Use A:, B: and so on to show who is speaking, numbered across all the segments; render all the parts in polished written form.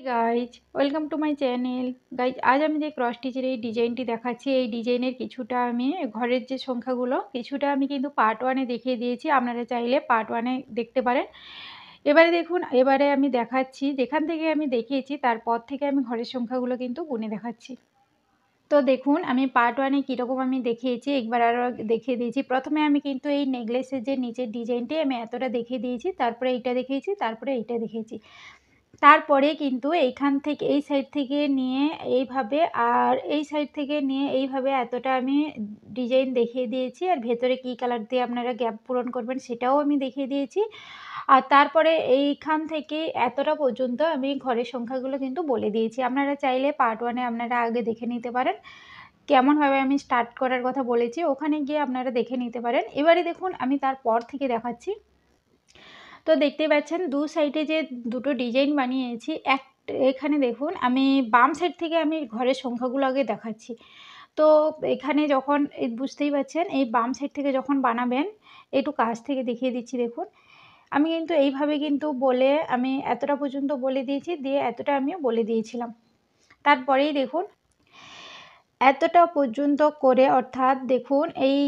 A: Guys welcome to my channel. Guys আজ আমি যে ক্রস স্টিচের এই ডিজাইনটি দেখাচ্ছি, এই ডিজাইনের কিছুটা আমি ঘরের যে সংখ্যাগুলো কিছুটা আমি কিন্তু পার্ট ওয়ানে দেখিয়ে দিয়েছি। আপনারা চাইলে পার্ট ওয়ানে দেখতে পারেন। এবারে দেখুন, এবারে আমি দেখাচ্ছি যেখান থেকে আমি দেখিয়েছি তারপর থেকে আমি ঘরের সংখ্যাগুলো কিন্তু গুনে দেখাচ্ছি। তো দেখুন আমি পার্ট ওয়ানে কীরকম আমি দেখিয়েছি একবার আরও দেখিয়ে দিয়েছি। প্রথমে আমি কিন্তু এই নেকলেসের যে নিচের ডিজাইনটি আমি এতটা দেখিয়ে দিয়েছি, তারপরে এইটা দেখিয়েছি, তারপরে এইটা দেখিয়েছি। তারপরে কিন্তু এইখান থেকে এই সাইড থেকে নিয়ে এইভাবে আর এই সাইড থেকে নিয়ে এইভাবে এতটা আমি ডিজাইন দেখিয়ে দিয়েছি, আর ভেতরে কী কালার দিয়ে আপনারা গ্যাপ পূরণ করবেন সেটাও আমি দেখিয়ে দিয়েছি। আর তারপরে এইখান থেকে এতটা পর্যন্ত আমি ঘরের সংখ্যাগুলো কিন্তু বলে দিয়েছি। আপনারা চাইলে পার্ট ওয়ানে আপনারা আগে দেখে নিতে পারেন, কেমনভাবে আমি স্টার্ট করার কথা বলেছি ওখানে গিয়ে আপনারা দেখে নিতে পারেন। এবারে দেখুন আমি তারপর থেকে দেখাচ্ছি। তো দেখতে পাচ্ছেন দু সাইডে যে দুটো ডিজাইন বানিয়েছি, এখানে দেখুন আমি বাম সাইড থেকে আমি ঘরের সংখ্যাগুলো আগে দেখাচ্ছি। তো এখানে যখন বুঝতেই পারছেন এই বাম সাইড থেকে যখন বানাবেন, একটু কাছ থেকে দেখিয়ে দিচ্ছি। দেখুন আমি কিন্তু এইভাবে কিন্তু বলে আমি এতটা পর্যন্ত বলে দিয়েছি, দিয়ে এতটা আমিও বলে দিয়েছিলাম। তারপরেই দেখুন এতটা পর্যন্ত করে, অর্থাৎ দেখুন এই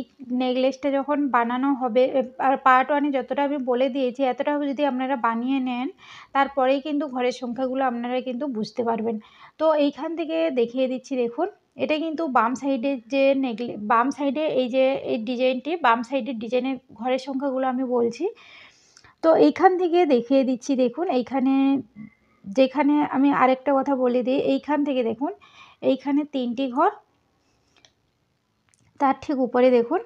A: নেকলেসটা যখন বানানো হবে আর পার্ট ওয়ানে যতটা আমি বলে দিয়েছি এতটা যদি আপনারা বানিয়ে নেন, তারপরেই কিন্তু ঘরের সংখ্যাগুলো আপনারা কিন্তু বুঝতে পারবেন। তো এইখান থেকে দেখিয়ে দিচ্ছি। দেখুন এটা কিন্তু বাম সাইডের যে বাম সাইডে এই যে এই ডিজাইনটি, বাম সাইডের ডিজাইনের ঘরের সংখ্যাগুলো আমি বলছি। তো এইখান থেকে দেখিয়ে দিচ্ছি। দেখুন এইখানে যেখানে আমি আরেকটা কথা বলে দিই, এইখান থেকে দেখুন এইখানে 3টি ঘর, তার ঠিক উপরে দেখুন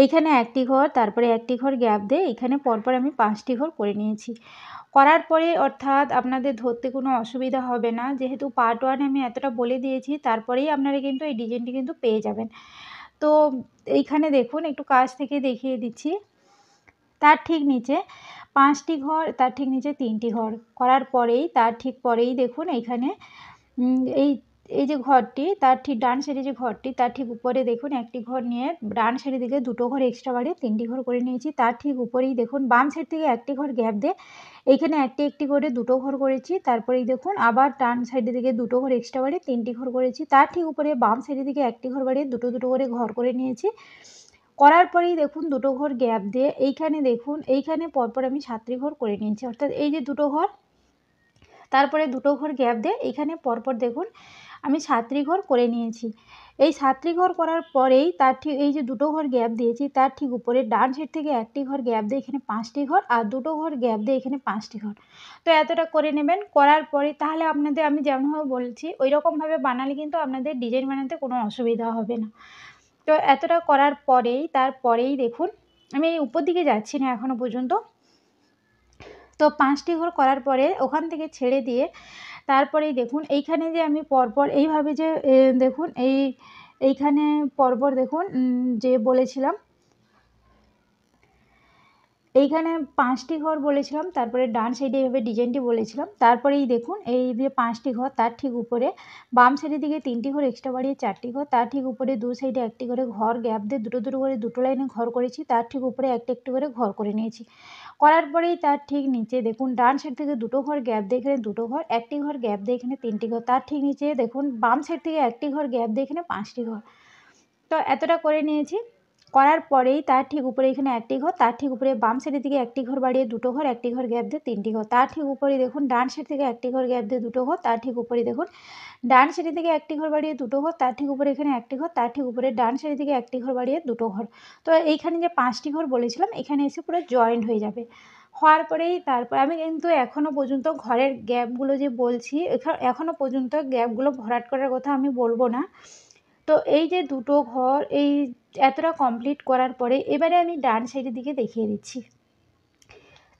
A: এইখানে একটি ঘর, তারপরে একটি ঘর গ্যাপ দিয়ে এখানে পরপর আমি 5টি ঘর করে নিয়েছি। করার পরে অর্থাৎ আপনাদের ধরতে কোনো অসুবিধা হবে না, যেহেতু পার্ট ওয়ানে আমি এতটা বলে দিয়েছি, তারপরেই আপনারা কিন্তু এই ডিজাইনটি কিন্তু পেয়ে যাবেন। তো এইখানে দেখুন একটু কাছ থেকে দেখিয়ে দিচ্ছি। তার ঠিক নিচে 5টি ঘর, তার ঠিক নিচে 3টি ঘর করার পরেই তার ঠিক পরেই দেখুন এইখানে এই যে ঘরটি, তার ঠিক ডান সাইডে যে ঘরটি তার ঠিক উপরে দেখুন একটি ঘর নিয়ে ডান সাইডের দিকে দুটো ঘর এক্সট্রা বাড়িয়ে 3টি ঘর করে নিয়েছি। তার ঠিক উপরেই দেখুন বাম সাইড থেকে একটি ঘর গ্যাপ দিয়ে এইখানে একটি করে দুটো ঘর করেছি। তারপরেই দেখুন আবার ডান সাইডের দিকে দুটো ঘর এক্সট্রা বাড়িয়ে 3টি ঘর করেছি। তার ঠিক উপরে বাম সাইডের দিকে একটি ঘর বাড়িয়ে দুটো করে ঘর করে নিয়েছি। করার পরেই দেখুন দুটো ঘর গ্যাপ দিয়ে এইখানে দেখুন এইখানে পরপর আমি 7টি ঘর করে নিয়েছি, অর্থাৎ এই যে দুটো ঘর, তারপরে দুটো ঘর গ্যাপ দিয়ে এইখানে পরপর দেখুন আমি 7টি ঘর করে নিয়েছি। এই 7টি ঘর করার পরেই তার ঠিক এই যে দুটো ঘর গ্যাপ দিয়েছি তার ঠিক উপরে ডান সাইড থেকে একটি ঘর গ্যাপ দিয়ে এখানে 5টি ঘর, আর দুটো ঘর গ্যাপ দিয়ে এখানে 5টি ঘর। তো এতটা করে নেবেন। করার পরে তাহলে আপনাদের আমি যেমনভাবে বলছি ওই রকমভাবে বানালে কিন্তু আপনাদের ডিজাইন বানাতে কোনো অসুবিধা হবে না। তো এতটা করার পরেই তারপরেই দেখুন আমি এই উপর দিকে যাচ্ছি না এখনও পর্যন্ত। তো 5টি ঘর করার পরে ওখান থেকে ছেড়ে দিয়ে তারপরেই দেখুন এইখানে যে আমি পরপর এইভাবে যে দেখুন এইখানে পরপর দেখুন যে বলেছিলাম এইখানে 5টি ঘর বলেছিলাম, তারপরে ডান সাইডে এইভাবে ডিজাইনটি বলেছিলাম। তারপরেই দেখুন এই যে 5টি ঘর তার ঠিক উপরে বাম সাইডের দিকে 3টি ঘর এক্সট্রা বাড়িয়ে 4টি ঘর, তার ঠিক উপরে দু সাইডে একটি করে ঘর গ্যাপ দিয়ে দুটো করে দুটো লাইনে ঘর করেছি। তার ঠিক উপরে একটি করে ঘর করে নিয়েছি। করার পরেই তার ঠিক নিচে দেখুন ডান সাইড থেকে দুটো ঘর গ্যাপ দিয়ে এখানে দুটো ঘর, একটি ঘর গ্যাপ দিয়ে এখানে 3টি ঘর, তার ঠিক নিচে দেখুন বাম সাইড থেকে একটি ঘর গ্যাপ দিয়ে এখানে 5টি ঘর। তো এতটা করে নিয়েছি। করার পরেই তার ঠিক উপরে এখানে একটি ঘর, তার ঠিক উপরে বাম সাইডের দিকে একটি ঘর বাড়িয়ে দুটো ঘর, একটি ঘর গ্যাপ দিয়ে 3টি ঘর, তার ঠিক উপরে দেখুন ডান সাইড থেকে একটি ঘর গ্যাপ দিয়ে দুটো ঘর, তার ঠিক উপরে দেখুন ডান সাইডের দিকে একটি ঘর বাড়িয়ে দুটো ঘর, তার ঠিক উপরে এখানে একটি ঘর, তার ঠিক উপরে ডান সাইডের দিকে একটি ঘর বাড়িয়ে দুটো ঘর। তো এইখানে যে 5টি ঘর বলেছিলাম এখানে এসে পুরো জয়েন্ট হয়ে যাবে। হওয়ার পরেই তারপর আমি কিন্তু এখনও পর্যন্ত ঘরের গ্যাপগুলো যে বলছি এখনও পর্যন্ত গ্যাপগুলো ভরাট করার কথা আমি বলবো না। তো এই যে দুটো ঘর এই এতটা কমপ্লিট করার পরে এবারে আমি ডান সাইডের দিকে দেখিয়ে দিচ্ছি।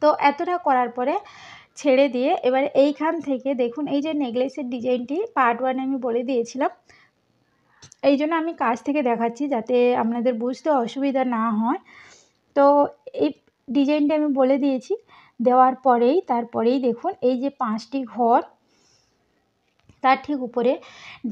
A: তো এতটা করার পরে ছেড়ে দিয়ে এবারে এইখান থেকে দেখুন এই যে নেকলেসের ডিজাইনটি পার্ট ওয়ানে আমি বলে দিয়েছিলাম, এই জন্য আমি কাছ থেকে দেখাচ্ছি যাতে আপনাদের বুঝতে অসুবিধা না হয়। তো এই ডিজাইনটা আমি বলে দিয়েছি, দেওয়ার পরেই তারপরেই দেখুন এই যে 5টি ঘর, তার ঠিক উপরে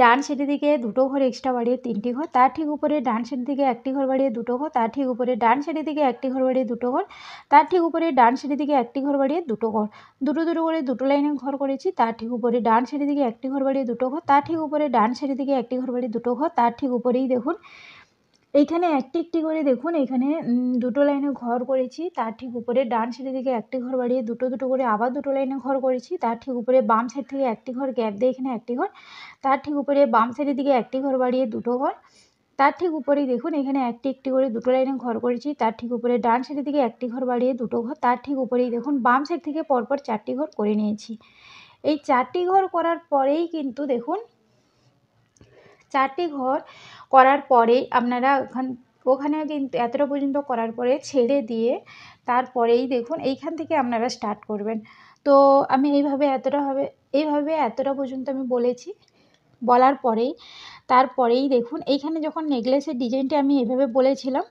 A: ডান সাইডের দিকে দুটো ঘর এক্সট্রা বাড়িয়ে 3টি ঘর, তার ঠিক উপরে ডান সাইডের দিকে একটি ঘর বাড়িয়ে দুটো ঘর, তার ঠিক উপরে ডান সাইডের দিকে একটি ঘর বাড়িয়ে দুটো ঘর, তার ঠিক উপরে ডান সাইডের দিকে একটি ঘর বাড়িয়ে দুটো ঘর, দুটো দুটো করে দুটো লাইনে ঘর করেছি। তার ঠিক উপরে ডান সাইডের দিকে একটি ঘর বাড়িয়ে দুটো ঘর, তার ঠিক উপরে ডান সাইডের দিকে একটি ঘর বাড়িয়ে দুটো ঘর, তার ঠিক উপরেই দেখুন এইখানে একটি একটি করে দেখুন এখানে দুটো লাইনে ঘর করেছি। তার ঠিক উপরে ডান সাইডের দিকে একটি ঘর বাড়িয়ে দুটো দুটো করে আবার দুটো লাইনে ঘর করেছি। তার ঠিক উপরে বাম সাইড থেকে একটি ঘর গ্যাপ দিয়ে এখানে একটি ঘর, তার ঠিক উপরে বাম সাইডের দিকে একটি ঘর বাড়িয়ে দুটো ঘর, তার ঠিক উপরেই দেখুন এখানে একটি একটি করে দুটো লাইনে ঘর করেছি। তার ঠিক উপরে ডান সাইডের দিকে একটি ঘর বাড়িয়ে দুটো ঘর, তার ঠিক উপরেই দেখুন বাম সাইড থেকে পরপর 4টি ঘর করে নিয়েছি। এই 4টি ঘর করার পরেই কিন্তু দেখুন 4টি ঘর করার পরেই আপনারা ওখানে কিন্তু এতটা পর্যন্ত করার পরে ছেড়ে দিয়ে তারপরেই দেখুন এইখান থেকে আপনারা স্টার্ট করবেন। তো আমি এইভাবে এতটা পর্যন্ত আমি বলেছি। বলার পরেই তারপরেই দেখুন এইখানে যখন নেকলেসের ডিজাইনটা আমি এভাবে বলেছিলাম,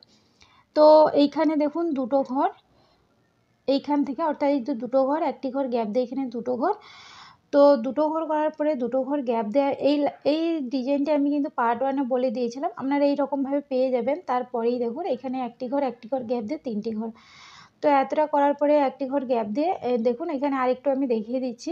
A: তো এইখানে দেখুন দুটো ঘর এইখান থেকে, অর্থাৎ এই যে দুটো ঘর, একটি ঘর গ্যাপ দিয়ে এখানে দুটো ঘর, তো দুটো ঘর করার পরে দুটো ঘর গ্যাপ দেওয়া এই ডিজাইনটা আমি কিন্তু পার্ট 1-এ বলে দিয়েছিলাম, আপনারা এইরকমভাবে পেয়ে যাবেন। তারপরেই দেখুন এখানে একটি ঘর গ্যাপ দিয়ে 3টি ঘর, তো এতটা করার পরে একটি ঘর গ্যাপ দিয়ে দেখুন এখানে আরেকটু আমি দেখিয়ে দিচ্ছি।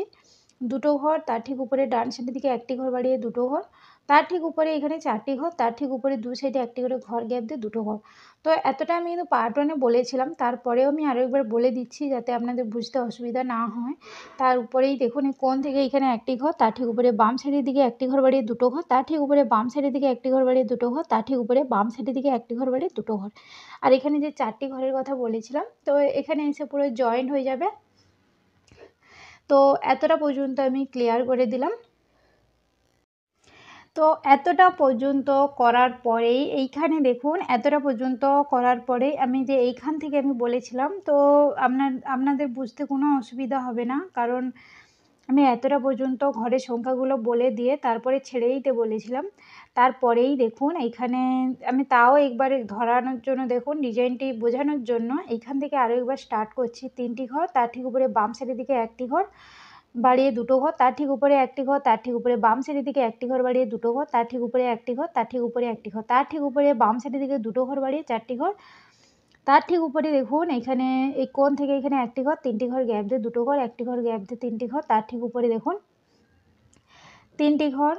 A: দুটো ঘর, তার ঠিক উপরে ডান সাইডের দিকে একটি ঘর বাড়িয়ে দুটো ঘর, তার ঠিক উপরে এখানে 4টি ঘর, তার ঠিক উপরে দু সাইডে একটি করে ঘর গ্যাপ দিয়ে দুটো ঘর। তো এতটা আমি কিন্তু পার্ট 1-এ বলেছিলাম, তারপরেও আমি আরও একবার বলে দিচ্ছি যাতে আপনাদের বুঝতে অসুবিধা না হয়। তার উপরেই দেখুন এই কোণ থেকে এখানে একটি ঘর, তার ঠিক উপরে বাম সাইডের দিকে একটি ঘর বাড়িয়ে দুটো ঘর, তার ঠিক উপরে বাম সাইডের দিকে একটি ঘর বাড়িয়ে দুটো ঘর, তার ঠিক উপরে বাম সাইডের দিকে একটি ঘর বাড়িয়ে দুটো ঘর। আর এখানে যে 4টি ঘরের কথা বলেছিলাম, তো এখানে এসে পুরো জয়েন্ট হয়ে যাবে। তো এতটা পর্যন্ত আমি ক্লিয়ার করে দিলাম। তো এতটা পর্যন্ত করার পরেই এইখানে দেখুন এতটা পর্যন্ত করার পরেই আমি যে এইখান থেকে আমি বলেছিলাম, তো আপনাদের বুঝতে কোনো অসুবিধা হবে না, কারণ আমি এতটা পর্যন্ত ঘরের সংখ্যাগুলো বলে দিয়ে তারপরে ছেড়ে দিতে বলেছিলাম। তারপরেই দেখুন এইখানে আমি তাও একবার ধরানোর জন্য দেখুন ডিজাইনটি বোঝানোর জন্য এইখান থেকে আরও একবার স্টার্ট করছি। 3টি ঘর, তার ঠিক উপরে বাম সাইডের দিকে একটি ঘর বাড়িয়ে দুটো ঘর, তার ঠিক উপরে একটি ঘর, তার ঠিক উপরে বাম সাইডের দিকে একটি ঘর বাড়িয়ে দুটো ঘর, তার ঠিক উপরে একটি ঘর, তার ঠিক উপরে একটি ঘর, তার ঠিক উপরে বাম সাইডের দিকে দুটো ঘর বাড়িয়ে 4টি ঘর, তার ঠিক উপরে দেখুন এখানে এই কোণ থেকে এখানে একটি ঘর, 3টি ঘর গ্যাপ দিয়ে দুটো ঘর, একটি ঘর গ্যাপ দিয়ে 3টি ঘর, তার ঠিক উপরে দেখুন 3টি ঘর,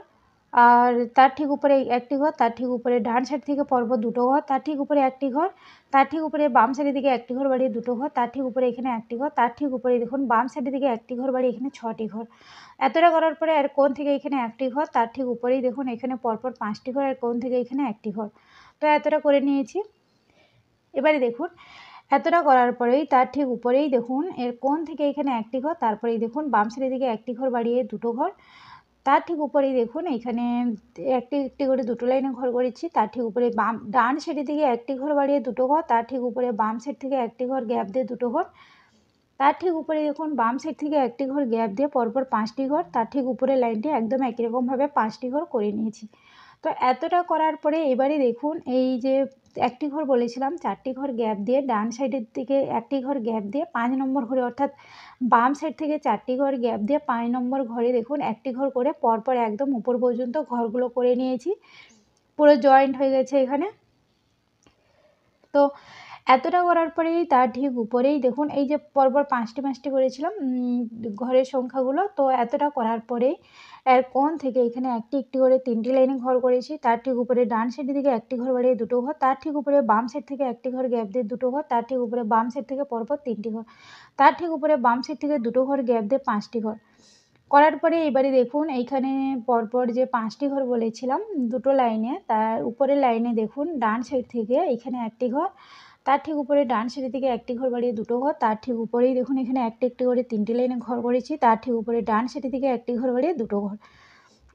A: আর তার ঠিক উপরে একটি ঘর, তার ঠিক উপরে ডান সাইড থেকে পরপর দুটো ঘর, তার ঠিক উপরে একটি ঘর, তার ঠিক উপরে বাম সাইডের দিকে একটি ঘর বাড়িয়ে দুটো ঘর, তার ঠিক উপরে এখানে একটি ঘর, তার ঠিক উপরে দেখুন বাম সাইডের দিকে একটি ঘর বাড়িয়ে এখানে 6টি ঘর। এতটা করার পরে আর কোণ থেকে এখানে একটি ঘর, তার ঠিক উপরেই দেখুন এখানে পরপর 5টি ঘর, আর কোণ থেকে এখানে একটি ঘর। তো এতটা করে নিয়েছি। এবারে দেখুন এতটা করার পরেই তার ঠিক উপরেই দেখুন এর কোণ থেকে এখানে একটি ঘর, তারপরেই দেখুন বাম সাইডের দিকে একটি ঘর বাড়িয়ে দুটো ঘর, তার ঠিক উপরেই দেখুন এখানে একটি একটি করে দুটো লাইনে ঘর করেছি। তার ঠিক উপরে ডান সাইডের দিকে একটি ঘর বাড়িয়ে দুটো ঘর, তার ঠিক উপরে বাম সাইড থেকে একটি ঘর গ্যাপ দিয়ে দুটো ঘর, তার ঠিক উপরে দেখুন বাম সাইড থেকে একটি ঘর গ্যাপ দিয়ে পরপর 5টি ঘর, তার ঠিক উপরে লাইনটি একদম একই রকমভাবে 5টি ঘর করে নিয়েছি। তো এতটা করার পরে এবারে দেখুন এই যে একটি ঘর বলেছিলাম 4টি ঘর গ্যাপ দিয়ে ডান সাইডের দিকে একটি ঘর গ্যাপ দিয়ে 5 নম্বর ঘরে, অর্থাৎ বাম সাইড থেকে 4টি ঘর গ্যাপ দিয়ে 5 নম্বর ঘরে দেখুন একটি ঘর করে পরপর একদম উপর পর্যন্ত ঘরগুলো করে নিয়েছি, পুরো জয়েন্ট হয়ে গেছে এখানে। তো এতটা করার পরেই তার ঠিক উপরেই দেখুন এই যে পরপর 5টি করেছিলাম ঘরের সংখ্যাগুলো, তো এতটা করার পরেই এর কোণ থেকে এখানে একটি একটি করে 3টি লাইনে ঘর করেছি। তার ঠিক উপরে ডান সাইডের দিকে একটি ঘর বাড়িয়ে দুটো ঘর, তার ঠিক উপরে বাম সাইড থেকে একটি ঘর গ্যাপ দিয়ে দুটো ঘর, তার ঠিক উপরে বাম সাইড থেকে পরপর 3টি ঘর, তার ঠিক উপরে বাম সাইড থেকে দুটো ঘর গ্যাপ দিয়ে 5টি ঘর করার পরে এবারে দেখুন এইখানে পরপর যে 5টি ঘর বলেছিলাম দুটো লাইনে, তার উপরের লাইনে দেখুন ডান সাইড থেকে এখানে একটি ঘর, তার ঠিক উপরে ডান সাইডের দিকে একটি ঘর বাড়িয়ে দুটো ঘর, তার ঠিক উপরেই দেখুন এখানে একটি একটি করে 3টি লাইনে ঘর করেছি, তার ঠিক উপরে ডান সাইডের দিকে একটি ঘর বাড়িয়ে দুটো ঘর।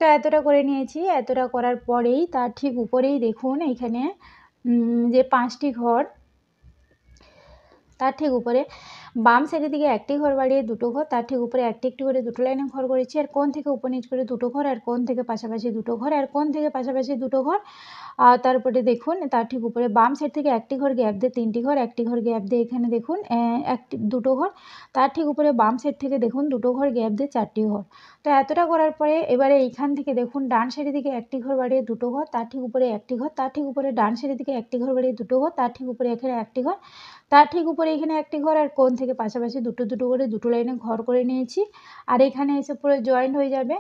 A: তো এতটা করে নিয়েছি। এতটা করার পরেই তার ঠিক উপরেই দেখুন এইখানে যে 5টি ঘর, তার ঠিক উপরে বাম সাইডের দিকে একটি ঘর বাড়িয়ে দুটো ঘর, তার ঠিক উপরে একটি একটি করে দুটো লাইনে ঘর করেছি। আর কোণ থেকে উপর নিচ করে দুটো ঘর, আর কোণ থেকে পাশাপাশি দুটো ঘর, আর কোণ থেকে পাশাপাশি দুটো ঘর। আর তারপরে দেখুন তার ঠিক উপরে বাম সাইড থেকে একটি ঘর গ্যাপ দিয়ে তিনটি ঘর, একটি ঘর গ্যাপ দিয়ে এখানে দেখুন একটি দুটো ঘর। তার ঠিক উপরে বাম সাইড থেকে দেখুন দুটো ঘর গ্যাপ দিয়ে চারটি ঘর। তো এতটা করার পরে এবারে এইখান থেকে দেখুন ডান সাইডের দিকে একটি ঘর বাড়িয়ে দুটো ঘর, তার ঠিক উপরে একটি ঘর, তার ঠিক উপরে ডান সাইডের দিকে একটি ঘর বাড়িয়ে দুটো ঘর, তার ঠিক উপরে এখানে একটি ঘর, তার ঠিক উপরে এখানে একটি ঘর। আর কোণ থেকে পাশাপাশি দুটো দুটো করে দুটো লাইনে ঘর করে নিয়েছি। আর এখানে এসে পুরো জয়েন্ট হয়ে যাবে।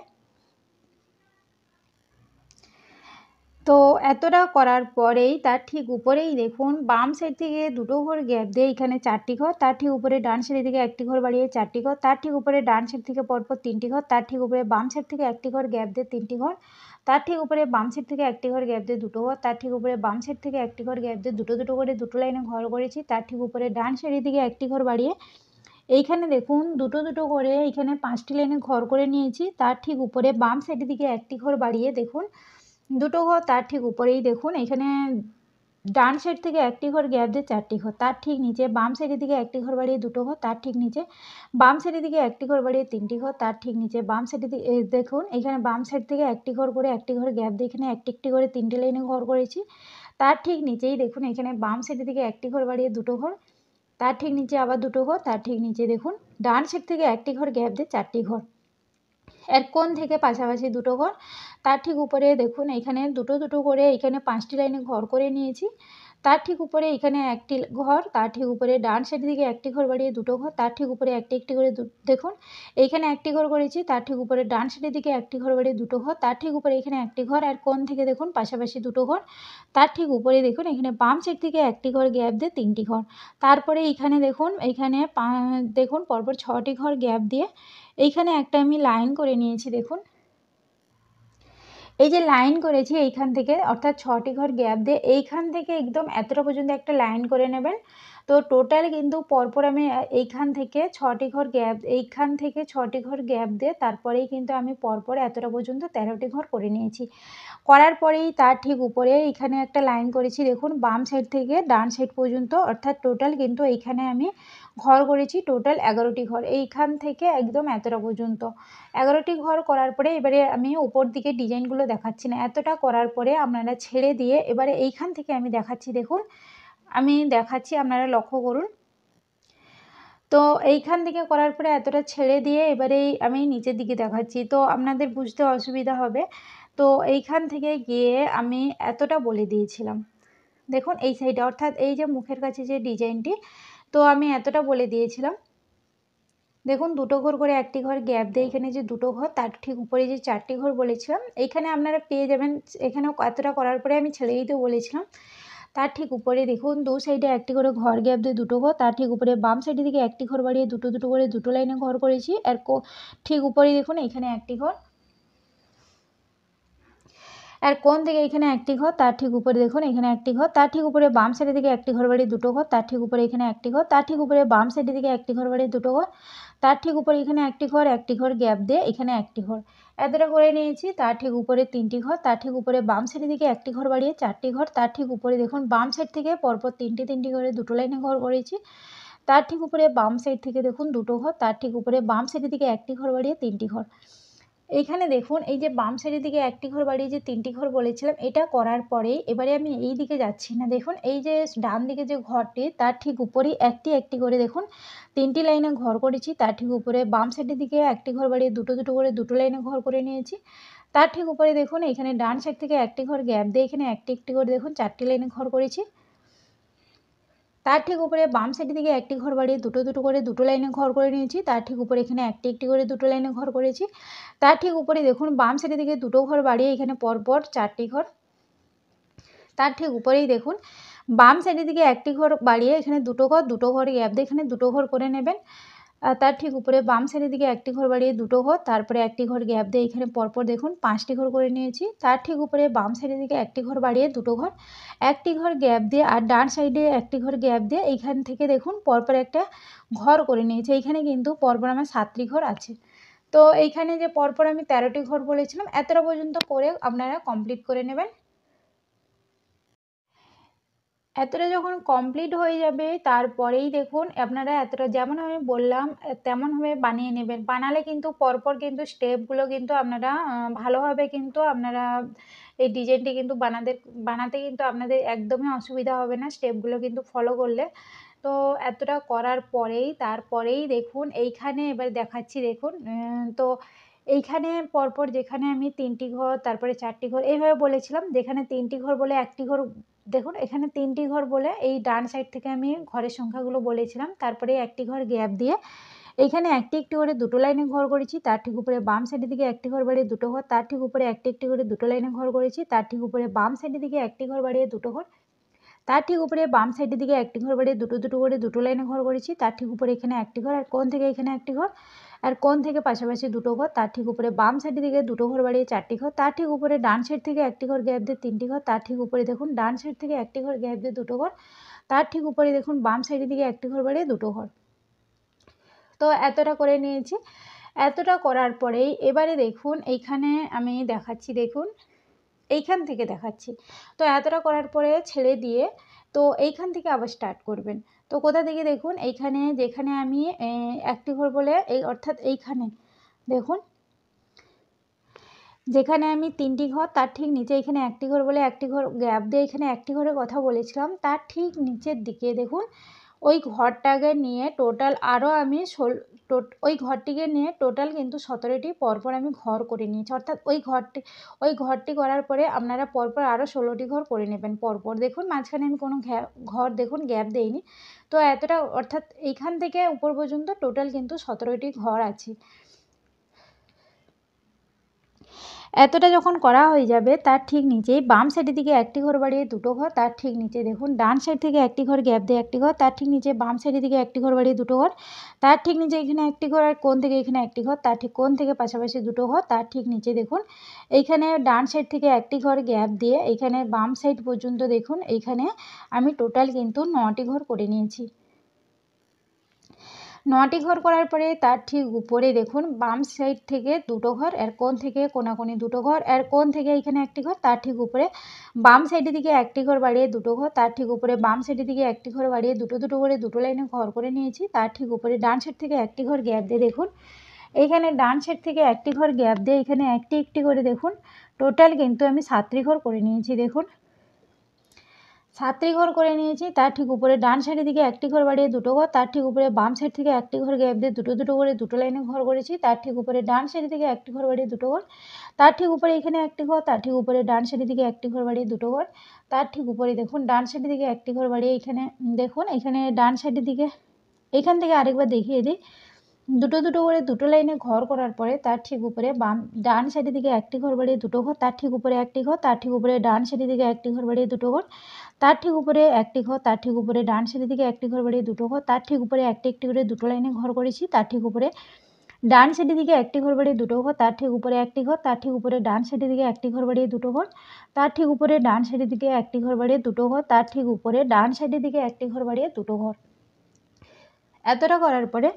A: তো এতটা করার পরেই তার ঠিক উপরেই দেখুন বাম সাইড থেকে দুটো ঘর গ্যাপ দিয়ে এখানে চারটি ঘর, তার ঠিক উপরে ডান সাইডের দিকে একটি ঘর বাড়িয়ে চারটি ঘর, তার ঠিক উপরে ডান সাইড থেকে পরপর তিনটি ঘর, তার ঠিক উপরে বাম সাইড থেকে একটি ঘর গ্যাপ দিয়ে তিনটি ঘর, তার ঠিক উপরে বাম সাইড থেকে একটি ঘর গ্যাপ দিয়ে দুটো ঘর, তার ঠিক উপরে বাম সাইড থেকে একটি ঘর গ্যাপ দিয়ে দুটো দুটো করে দুটো লাইনে ঘর করেছি। তার ঠিক উপরে ডান সাইডের দিকে একটি ঘর বাড়িয়ে এইখানে দেখুন দুটো দুটো করে এইখানে 5টি লাইনে ঘর করে নিয়েছি। তার ঠিক উপরে বাম সাইডের দিকে একটি ঘর বাড়িয়ে দেখুন দুটো ঘর, তার ঠিক উপরেই দেখুন এখানে ডান সাইড থেকে একটি ঘর গ্যাপ দিয়ে চারটি ঘর, তার ঠিক নিচে বাম সাইডের দিকে একটি ঘর বাড়িয়ে দুটো ঘর, তার ঠিক নিচে বাম সাইডের দিকে একটি ঘর বাড়িয়ে তিনটি ঘর, তার ঠিক নিচে বাম সাইডের দিকে দেখুন এখানে বাম সাইড থেকে একটি ঘর করে একটি ঘর গ্যাপ দিয়ে এখানে একটি একটি করে তিনটে লাইনে ঘর করেছি। তার ঠিক নিচেই দেখুন এখানে বাম সাইডের দিকে একটি ঘর বাড়িয়ে দুটো ঘর, তার ঠিক নিচে আবার দুটো ঘর, তার ঠিক নিচে দেখুন ডান সাইড থেকে একটি ঘর গ্যাপ দিয়ে চারটি ঘর। এর কোণ থেকে পাশাপাশি দুটো ঘর, তার ঠিক উপরে দেখুন এখানে দুটো দুটো করে এখানে 5টি লাইনে ঘর করে নিয়েছি। তার ঠিক উপরে এখানে একটি ঘর, তার ঠিক উপরে ডান সাইডের দিকে একটি ঘর বাড়িয়ে দুটো ঘর, তার ঠিক উপরে একটি একটি করে দেখুন এইখানে একটি ঘর করেছি, তার ঠিক উপরে ডান সাইডের দিকে একটি ঘর বাড়িয়ে দুটো ঘর, তার ঠিক উপরে এখানে একটি ঘর। আর কোণ থেকে দেখুন পাশাপাশি দুটো ঘর, তার ঠিক উপরে দেখুন এখানে বাম সাইড থেকে একটি ঘর গ্যাপ দিয়ে তিনটি ঘর। তারপরে এইখানে দেখুন এইখানে দেখুন পরপর 6টি ঘর গ্যাপ দিয়ে এইখানে একটা আমি লাইন করে নিয়েছি। দেখুন এই যে লাইন করেছি এইখান থেকে অর্থাৎ 6টি ঘর গ্যাপ দিয়ে এইখান থেকে একদম এতটা পর্যন্ত একটা লাইন করে নেবেন। তো টোটাল কিন্তু পরপর আমি এইখান থেকে 6টি ঘর গ্যাপ এইখান থেকে 6টি ঘর গ্যাপ দিয়ে তারপরেই কিন্তু আমি পরপর এতটা পর্যন্ত 13টি ঘর করে নিয়েছি। করার পরেই তার ঠিক উপরে এখানে একটা লাইন করেছি দেখুন বাম সাইড থেকে ডান সাইড পর্যন্ত, অর্থাৎ টোটাল কিন্তু এইখানে আমি ঘর করেছি টোটাল 11টি ঘর এইখান থেকে একদম এতটা পর্যন্ত 11টি ঘর করার পরে এবারে আমি উপর দিকে ডিজাইনগুলো দেখাচ্ছি না। এতটা করার পরে আপনারা ছেড়ে দিয়ে এবারে এইখান থেকে আমি দেখাচ্ছি। দেখুন আমি দেখাচ্ছি, আপনারা লক্ষ্য করুন। তো এইখান থেকে করার পরে এতটা ছেড়ে দিয়ে এবারে আমি নিচের দিকে দেখাচ্ছি, তো আপনাদের বুঝতে অসুবিধা হবে। তো এইখান থেকে গিয়ে আমি এতটা বলে দিয়েছিলাম দেখুন এই সাইডে, অর্থাৎ এই যে মুখের কাছে যে ডিজাইনটি, তো আমি এতটা বলে দিয়েছিলাম। দেখুন দুটো ঘর করে একটি ঘর গ্যাপ দিয়ে এখানে যে দুটো ঘর তার ঠিক উপরে যে 4টি ঘর বলেছিলাম এইখানে আপনারা পেয়ে যাবেন। এখানেও এতটা করার পরে আমি ছেড়ে দিতে বলেছিলাম। তার ঠিক উপরে দেখুন দু সাইডে একটি করে ঘর গ্যাপ দিয়ে দুটো ঘর, তার ঠিক উপরে বাম সাইডের দিকে একটি ঘর বাড়িয়ে দুটো দুটো করে দুটো লাইনে ঘর করেছি। আর ঠিক উপরে দেখুন এখানে একটি ঘর, আর কোণ থেকে এখানে একটি ঘর, তার ঠিক উপরে দেখুন এখানে একটি ঘর, তার ঠিক উপরে বাম সাইডের দিকে একটি ঘর বাড়িয়ে দুটো ঘর, তার ঠিক উপরে এখানে একটি ঘর, তার ঠিক উপরে বাম সাইডের দিকে একটি ঘর বাড়িয়ে দুটো ঘর, তার ঠিক উপরে এখানে একটি ঘর গ্যাপ দিয়ে এখানে একটি ঘর। এতটা করে নিয়েছি। তার ঠিক উপরে 3টি ঘর, তার ঠিক উপরে বাম সাইডের দিকে একটি ঘর বাড়িয়ে 4টি ঘর, তার ঠিক উপরে দেখুন বাম সাইড থেকে পরপর 3টি করে দুটো লাইনে ঘর করেছি। তার ঠিক উপরে বাম সাইড থেকে দেখুন দুটো ঘর, তার ঠিক উপরে বাম সাইডের দিকে একটি ঘর বাড়িয়ে 3টি ঘর। এইখানে দেখুন এই যে বাম সাইডের দিকে একটি ঘর বাড়িয়ে যে 3টি ঘর বলেছিলাম, এটা করার পরে এবারে আমি এই দিকে যাচ্ছি না। দেখুন এই যে ডান দিকে যে ঘরটি তার ঠিক উপরেই একটি একটি করে দেখুন 3টি লাইনে ঘর করেছি। তার ঠিক উপরে বাম সাইডের দিকে একটি ঘর বাড়িয়ে দুটো দুটো করে দুটো লাইনে ঘর করে নিয়েছি। তার ঠিক উপরে দেখুন এখানে ডান সাইড থেকে একটি ঘর গ্যাপ দিয়ে এখানে একটি একটি করে দেখুন 4টি লাইনে ঘর করেছি। তার ঠিক উপরে বাম সাইডের দিকে একটি ঘর বাড়িয়ে দুটো দুটো করে দুটো লাইনে ঘর করে নিয়েছি। তার ঠিক উপরে এখানে একটি একটি করে দুটো লাইনে ঘর করেছি। তার ঠিক উপরে দেখুন বাম সাইডের দিকে দুটো ঘর বাড়িয়ে এখানে পরপর 4টি ঘর। তার ঠিক উপরেই দেখুন বাম সাইডের দিকে একটি ঘর বাড়িয়ে এখানে দুটো ঘর গ্যাপ দিয়ে এখানে দুটো ঘর করে নেবেন। তার ঠিক উপরে বাম সাইডের দিকে একটি ঘর বাড়িয়ে দুটো ঘর, তারপরে একটি ঘর গ্যাপ দিয়ে এখানে পরপর দেখুন 5টি ঘর করে নিয়েছি। তার ঠিক উপরে বাম সাইডের দিকে একটি ঘর বাড়িয়ে দুটো ঘর, একটি ঘর গ্যাপ দিয়ে আর ডান সাইডে একটি ঘর গ্যাপ দিয়ে এইখান থেকে দেখুন পরপর একটা ঘর করে নিয়েছি। এইখানে কিন্তু পরপর আমার 7টি ঘর আছে। তো এইখানে যে পরপর আমি 13টি ঘর বলেছিলাম এতটা পর্যন্ত করে আপনারা কমপ্লিট করে নেবেন। এতটা যখন কমপ্লিট হয়ে যাবে তারপরেই দেখুন আপনারা এতটা যেমন আমি বললাম তেমনভাবে বানিয়ে নেবেন। বানালে কিন্তু পরপর কিন্তু স্টেপগুলো কিন্তু আপনারা ভালোভাবে কিন্তু আপনারা এই ডিজাইনটি কিন্তু বানাতে কিন্তু আপনাদের একদমই অসুবিধা হবে না স্টেপগুলো কিন্তু ফলো করলে। তো এতটা করার পরেই তারপরেই দেখুন এইখানে এবার দেখাচ্ছি দেখুন তো এইখানে পরপর যেখানে আমি ৩টি ঘর তারপরে ৪টি ঘর এইভাবে বলেছিলাম, যেখানে ৩টি ঘর বলে ১টি ঘর দেখুন এখানে ৩টি ঘর বলে এই ডান সাইড থেকে আমি ঘরের সংখ্যাগুলো বলেছিলাম, তারপরে ১টি ঘর গ্যাপ দিয়ে এইখানে একটি একটি করে দুটো লাইনে ঘর করেছি, তার ঠিক উপরে বাম সাইডের দিকে একটি ঘর বাড়িয়ে দুটো ঘর, তার ঠিক উপরে একটি একটি করে দুটো লাইনে ঘর করেছি, তার ঠিক উপরে বাম সাইডের দিকে একটি ঘর বাড়িয়ে দুটো ঘর, তার ঠিক উপরে বাম সাইডের দিকে একটি ঘর বাড়িয়ে দুটো দুটো করে দুটো লাইনে ঘর করেছি, তার ঠিক উপরে এখানে একটি ঘর আর কোণ থেকে এখানে একটি ঘর আর কোণ থেকে পাশাপাশি দুটো ঘর, তার ঠিক উপরে বাম সাইডের দিকে দুটো ঘর বাড়িয়ে ৪টি ঘর, তার ঠিক উপরে ডান সাইড থেকে একটি ঘর গ্যাপ দিয়ে ৩টি ঘর, তার ঠিক উপরে দেখুন ডান সাইড থেকে একটি ঘর গ্যাপ দিয়ে দুটো ঘর, তার ঠিক উপরে দেখুন বাম সাইডের দিকে একটি ঘর বাড়িয়ে দুটো ঘর। তো এতটা করে নিয়েছি। এতটা করার পরেই এবারে দেখুন এইখানে আমি দেখাচ্ছি দেখুন এইখান থেকে দেখাচ্ছি। তো এতটা করার পরে ছেড়ে দিয়ে তো এইখান থেকে আবার স্টার্ট করবেন। তো কোথা থেকে দেখুন এইখানে যেখানে আমি একটি ঘর বলে এই অর্থাৎ এইখানে দেখুন যেখানে আমি ৩টি ঘর তার ঠিক নিচে এখানে একটি ঘর বলে একটি ঘর গ্যাপ দিয়ে এখানে একটি ঘরের কথা বলেছিলাম, তার ঠিক নিচের দিকে দেখুন ওই ঘরটাকে নিয়ে টোটাল আরও আমি ওই ঘরটিকে নিয়ে টোটাল কিন্তু ১৭টি পরপর আমি ঘর করে নিয়েছি, অর্থাৎ ওই ঘরটি করার পরে আপনারা পরপর আরও ১৬টি ঘর করে নেবেন পরপর। দেখুন মাঝখানে আমি কোনো ঘর দেখুন গ্যাপ দেইনি। তো এতটা অর্থাৎ এইখান থেকে উপর পর্যন্ত টোটাল কিন্তু ১৭টি ঘর আছে। এতটা যখন করা হয়ে যাবে তার ঠিক নিচেই বাম সাইডের দিকে একটি ঘর বাড়িয়ে দুটো ঘর, তার ঠিক নিচে দেখুন ডান সাইড থেকে একটি ঘর গ্যাপ দিয়ে একটি ঘর, তার ঠিক নিচে বাম সাইডের দিকে একটি ঘর বাড়িয়ে দুটো ঘর, তার ঠিক নিচে এখানে একটি ঘর আর কোণ থেকে এখানে একটি ঘর, তার ঠিক কোণ থেকে পাশাপাশি দুটো ঘর, তার ঠিক নিচে দেখুন এইখানে ডান সাইড থেকে একটি ঘর গ্যাপ দিয়ে এইখানে বাম সাইড পর্যন্ত দেখুন এইখানে আমি টোটাল কিন্তু ৯টি ঘর করে নিয়েছি। ৯টি ঘর করার পরে তার ঠিক উপরে দেখুন বাম সাইড থেকে দুটো ঘর আর কোণ থেকে কোণাকোণি দুটো ঘর আর কোণ থেকে এখানে একটি ঘর, তার ঠিক উপরে বাম সাইডের দিকে একটি ঘর বাড়িয়ে দুটো ঘর, তার ঠিক উপরে বাম সাইডের দিকে একটি ঘর বাড়িয়ে দুটো দুটো করে দুটো লাইনে ঘর করে নিয়েছি, তার ঠিক উপরে ডান সাইড থেকে একটি ঘর গ্যাপ দিয়ে দেখুন এইখানে ডান সাইড থেকে একটি ঘর গ্যাপ দিয়ে এখানে একটি একটি করে দেখুন টোটাল কিন্তু আমি ৭টি ঘর করে নিয়েছি। দেখুন ৭টি ঘর করে নিয়েছি, তার ঠিক উপরে ডান সাইডের দিকে একটি ঘর বাড়িয়ে দুটো ঘর, তার ঠিক উপরে বাম সাইড থেকে একটি ঘর গ্যাপ দিয়ে দুটো দুটো করে দুটো লাইনে ঘর করেছি, তার ঠিক উপরে ডান সাইডের দিকে একটি ঘর বাড়িয়ে দুটো ঘর, তার ঠিক উপরে এখানে একটি ঘর, তার ঠিক উপরে ডান সাইডের দিকে একটি ঘর বাড়িয়ে দুটো ঘর, তার ঠিক উপরে দেখুন ডান সাইডের দিকে একটি ঘর বাড়িয়ে এখানে দেখুন এখানে ডান সাইডের দিকে এখান থেকে আরেকবার দেখিয়ে দিই দুটো দুটো করে দুটো লাইনে ঘর করার পরে তার ঠিক উপরে ডান সাইডের দিকে একটি ঘর বাড়িয়ে দুটো ঘর, তার ঠিক উপরে একটি ঘর, তার ঠিক উপরে ডান সাইডের দিকে একটি ঘর বাড়িয়ে দুটো ঘর, তার ঠিক উপরে একটি ঘর, তার ঠিক উপরে ডান সাইডের দিকে একটি ঘর বাড়িয়ে দুটো ঘর, তার ঠিক উপরে একটি একটি করে দুটো লাইনে ঘর করেছি, তার ঠিক উপরে ডান সাইডের দিকে একটি ঘর বাড়িয়ে দুটো ঘর, তার ঠিক উপরে একটি ঘর, তার ঠিক উপরে ডান সাইডের দিকে একটি ঘর বাড়িয়ে দুটো ঘর, তার ঠিক উপরে ডান সাইডের দিকে একটি ঘর বাড়িয়ে দুটো ঘর, তার ঠিক উপরে ডান সাইডের দিকে একটি ঘর বাড়িয়ে দুটো ঘর। এতটা করার পরে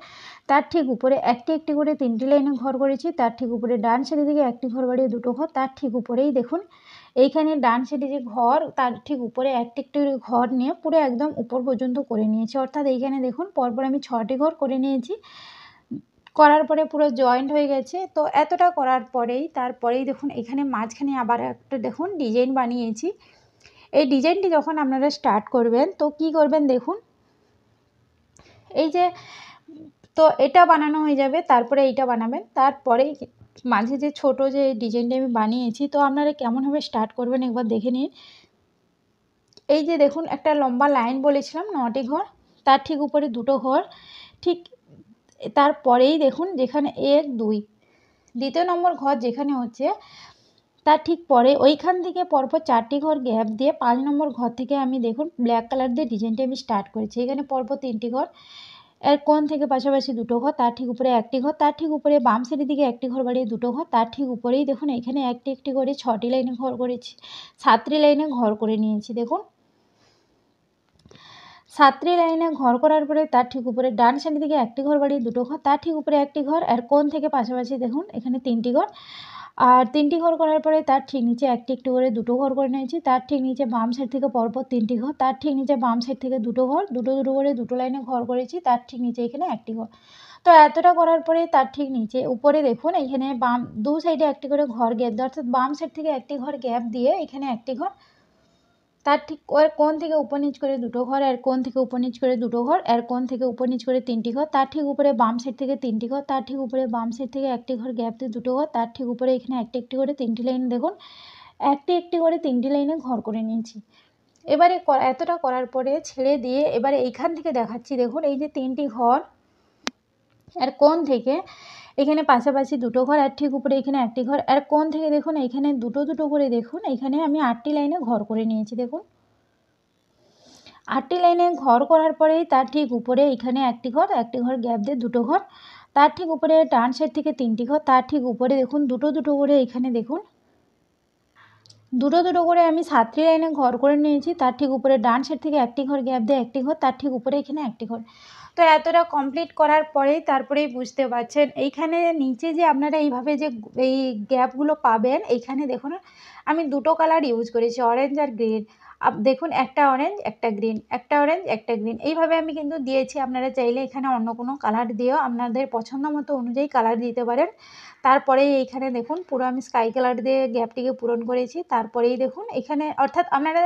A: তার ঠিক উপরে একটি একটি করে 3টি লাইনে ঘর করেছি, তার ঠিক উপরে ডান সাইডের দিকে একটি ঘর বাড়িয়ে দুটো ঘর, তার ঠিক উপরেই দেখুন এইখানে ডান সাইডে যে ঘর তার ঠিক উপরে একটি একটি করে ঘর নিয়ে পুরো একদম উপর পর্যন্ত করে নিয়েছি, অর্থাৎ এইখানে দেখুন পরপর আমি 6টি ঘর করে নিয়েছি। করার পরে পুরো জয়েন্ট হয়ে গেছে। তো এতটা করার পরেই তারপরেই দেখুন এখানে মাঝখানে আবার একটা দেখুন ডিজাইন বানিয়েছি। এই ডিজাইনটি যখন আপনারা স্টার্ট করবেন তো কি করবেন দেখুন এই যে তো এটা বানানো হয়ে যাবে, তারপরে এইটা বানাবেন, তারপরেই মাঝে যে ছোট যে ডিজাইনটা আমি বানিয়েছি তো আপনারা কেমনভাবে স্টার্ট করবেন একবার দেখে নিন। এই যে দেখুন একটা লম্বা লাইন বলেছিলাম 9টি ঘর, তার ঠিক উপরে দুটো ঘর, ঠিক তারপরেই দেখুন যেখানে 1 2 দ্বিতীয় নম্বর ঘর যেখানে হচ্ছে তার ঠিক পরে ওইখান থেকে পরপর 4টি ঘর গ্যাপ দিয়ে 5 নম্বর ঘর থেকে আমি দেখুন ব্ল্যাক কালার দিয়ে ডিজাইনটি আমি স্টার্ট করেছি। এখানে পরপর 3টি ঘর এর কোণ থেকে পাশাপাশি দুটো ঘর, তার ঠিক উপরে একটি ঘর, তার ঠিক উপরে বাম সাইডের দিকে একটি ঘর বাড়িয়ে দুটো ঘর, তার ঠিক উপরেই দেখুন এখানে একটি একটি করে 6টি লাইনে ঘর করেছি, 7টি লাইনে ঘর করে নিয়েছি। দেখুন 7টি লাইনে ঘর করার পরে তার ঠিক উপরে ডান সাইডের দিকে একটি ঘর বাড়িয়ে দুটো ঘর, তার ঠিক উপরে একটি ঘর আর কোণ থেকে পাশাপাশি দেখুন এখানে 3টি ঘর, আর 3টি ঘর করার পরে তার ঠিক নিচে একটি একটি করে দুটো ঘর করে নিয়েছি। তার ঠিক নিচে বাম সাইড থেকে পরপর 3টি ঘর, তার ঠিক নিচে বাম সাইড থেকে দুটো ঘর, দুটো দুটো করে দুটো লাইনে ঘর করেছি। তার ঠিক নিচে এখানে একটি ঘর। তো এতটা করার পরে তার ঠিক নিচে উপরে দেখুন এইখানে বাম দু সাইডে একটি করে ঘর গ্যাপ দেওয়া, অর্থাৎ বাম সাইড থেকে একটি ঘর গ্যাপ দিয়ে এখানে একটি ঘর, তার ঠিক ওর কোণ থেকে উপর নিচ করে দুটো ঘর, এর কোণ থেকে উপর নিচ করে দুটো ঘর, এর কোণ থেকে উপর নিচ করে 3টি ঘর, তার ঠিক উপরে বাম সাইড থেকে 3টি ঘর, তার ঠিক উপরে বাম সাইড থেকে একটি ঘর গ্যাপ দিয়ে দুটো ঘর, তার ঠিক উপরে এখানে একটি একটি করে 3টি লাইন দেখুন একটি একটি করে 3টি লাইনে ঘর করে নিয়েছি। এবারে এতটা করার পরে ছেড়ে দিয়ে এবারে এইখান থেকে দেখাচ্ছি দেখুন এই যে 3টি ঘর এর কোণ থেকে এখানে পাশাপাশি দুটো ঘর, আর ঠিক উপরে এখানে একটি ঘর, আর কোণ থেকে দেখুন এখানে দুটো দুটো করে দেখুন এখানে আমি 8টি লাইনে ঘর করে নিয়েছি। দেখুন 8টি লাইনে ঘর করার পরেই তার ঠিক উপরে এখানে একটি ঘর গ্যাপ দিয়ে দুটো ঘর, তার ঠিক উপরে ডান সাইড থেকে 3টি ঘর, তার ঠিক উপরে দেখুন দুটো দুটো করে এখানে দেখুন দুটো দুটো করে আমি 7টি লাইনে ঘর করে নিয়েছি। তার ঠিক উপরে ডান সাইড থেকে একটি ঘর গ্যাপ দিয়ে একটি ঘর, তার ঠিক উপরে এখানে একটি ঘর। তো এতটা কমপ্লিট করার পরেই তারপরেই বুঝতে পারছেন এইখানে নিচে যে আপনারা এইভাবে যে এই গ্যাপগুলো পাবেন, এইখানে দেখুন আমি দুটো কালার ইউজ করেছি, অরেঞ্জ আর গ্রিন। দেখুন একটা অরেঞ্জ একটা গ্রিন, একটা অরেঞ্জ একটা গ্রিন, এইভাবে আমি কিন্তু দিয়েছি। আপনারা চাইলে এখানে অন্য কোনো কালার দিয়েও আপনাদের পছন্দ মতো অনুযায়ী কালার দিতে পারেন। তারপরে এইখানে দেখুন পুরো আমি স্কাই কালার দিয়ে গ্যাপটিকে পূরণ করেছি। তারপরেই দেখুন এখানে অর্থাৎ আপনারা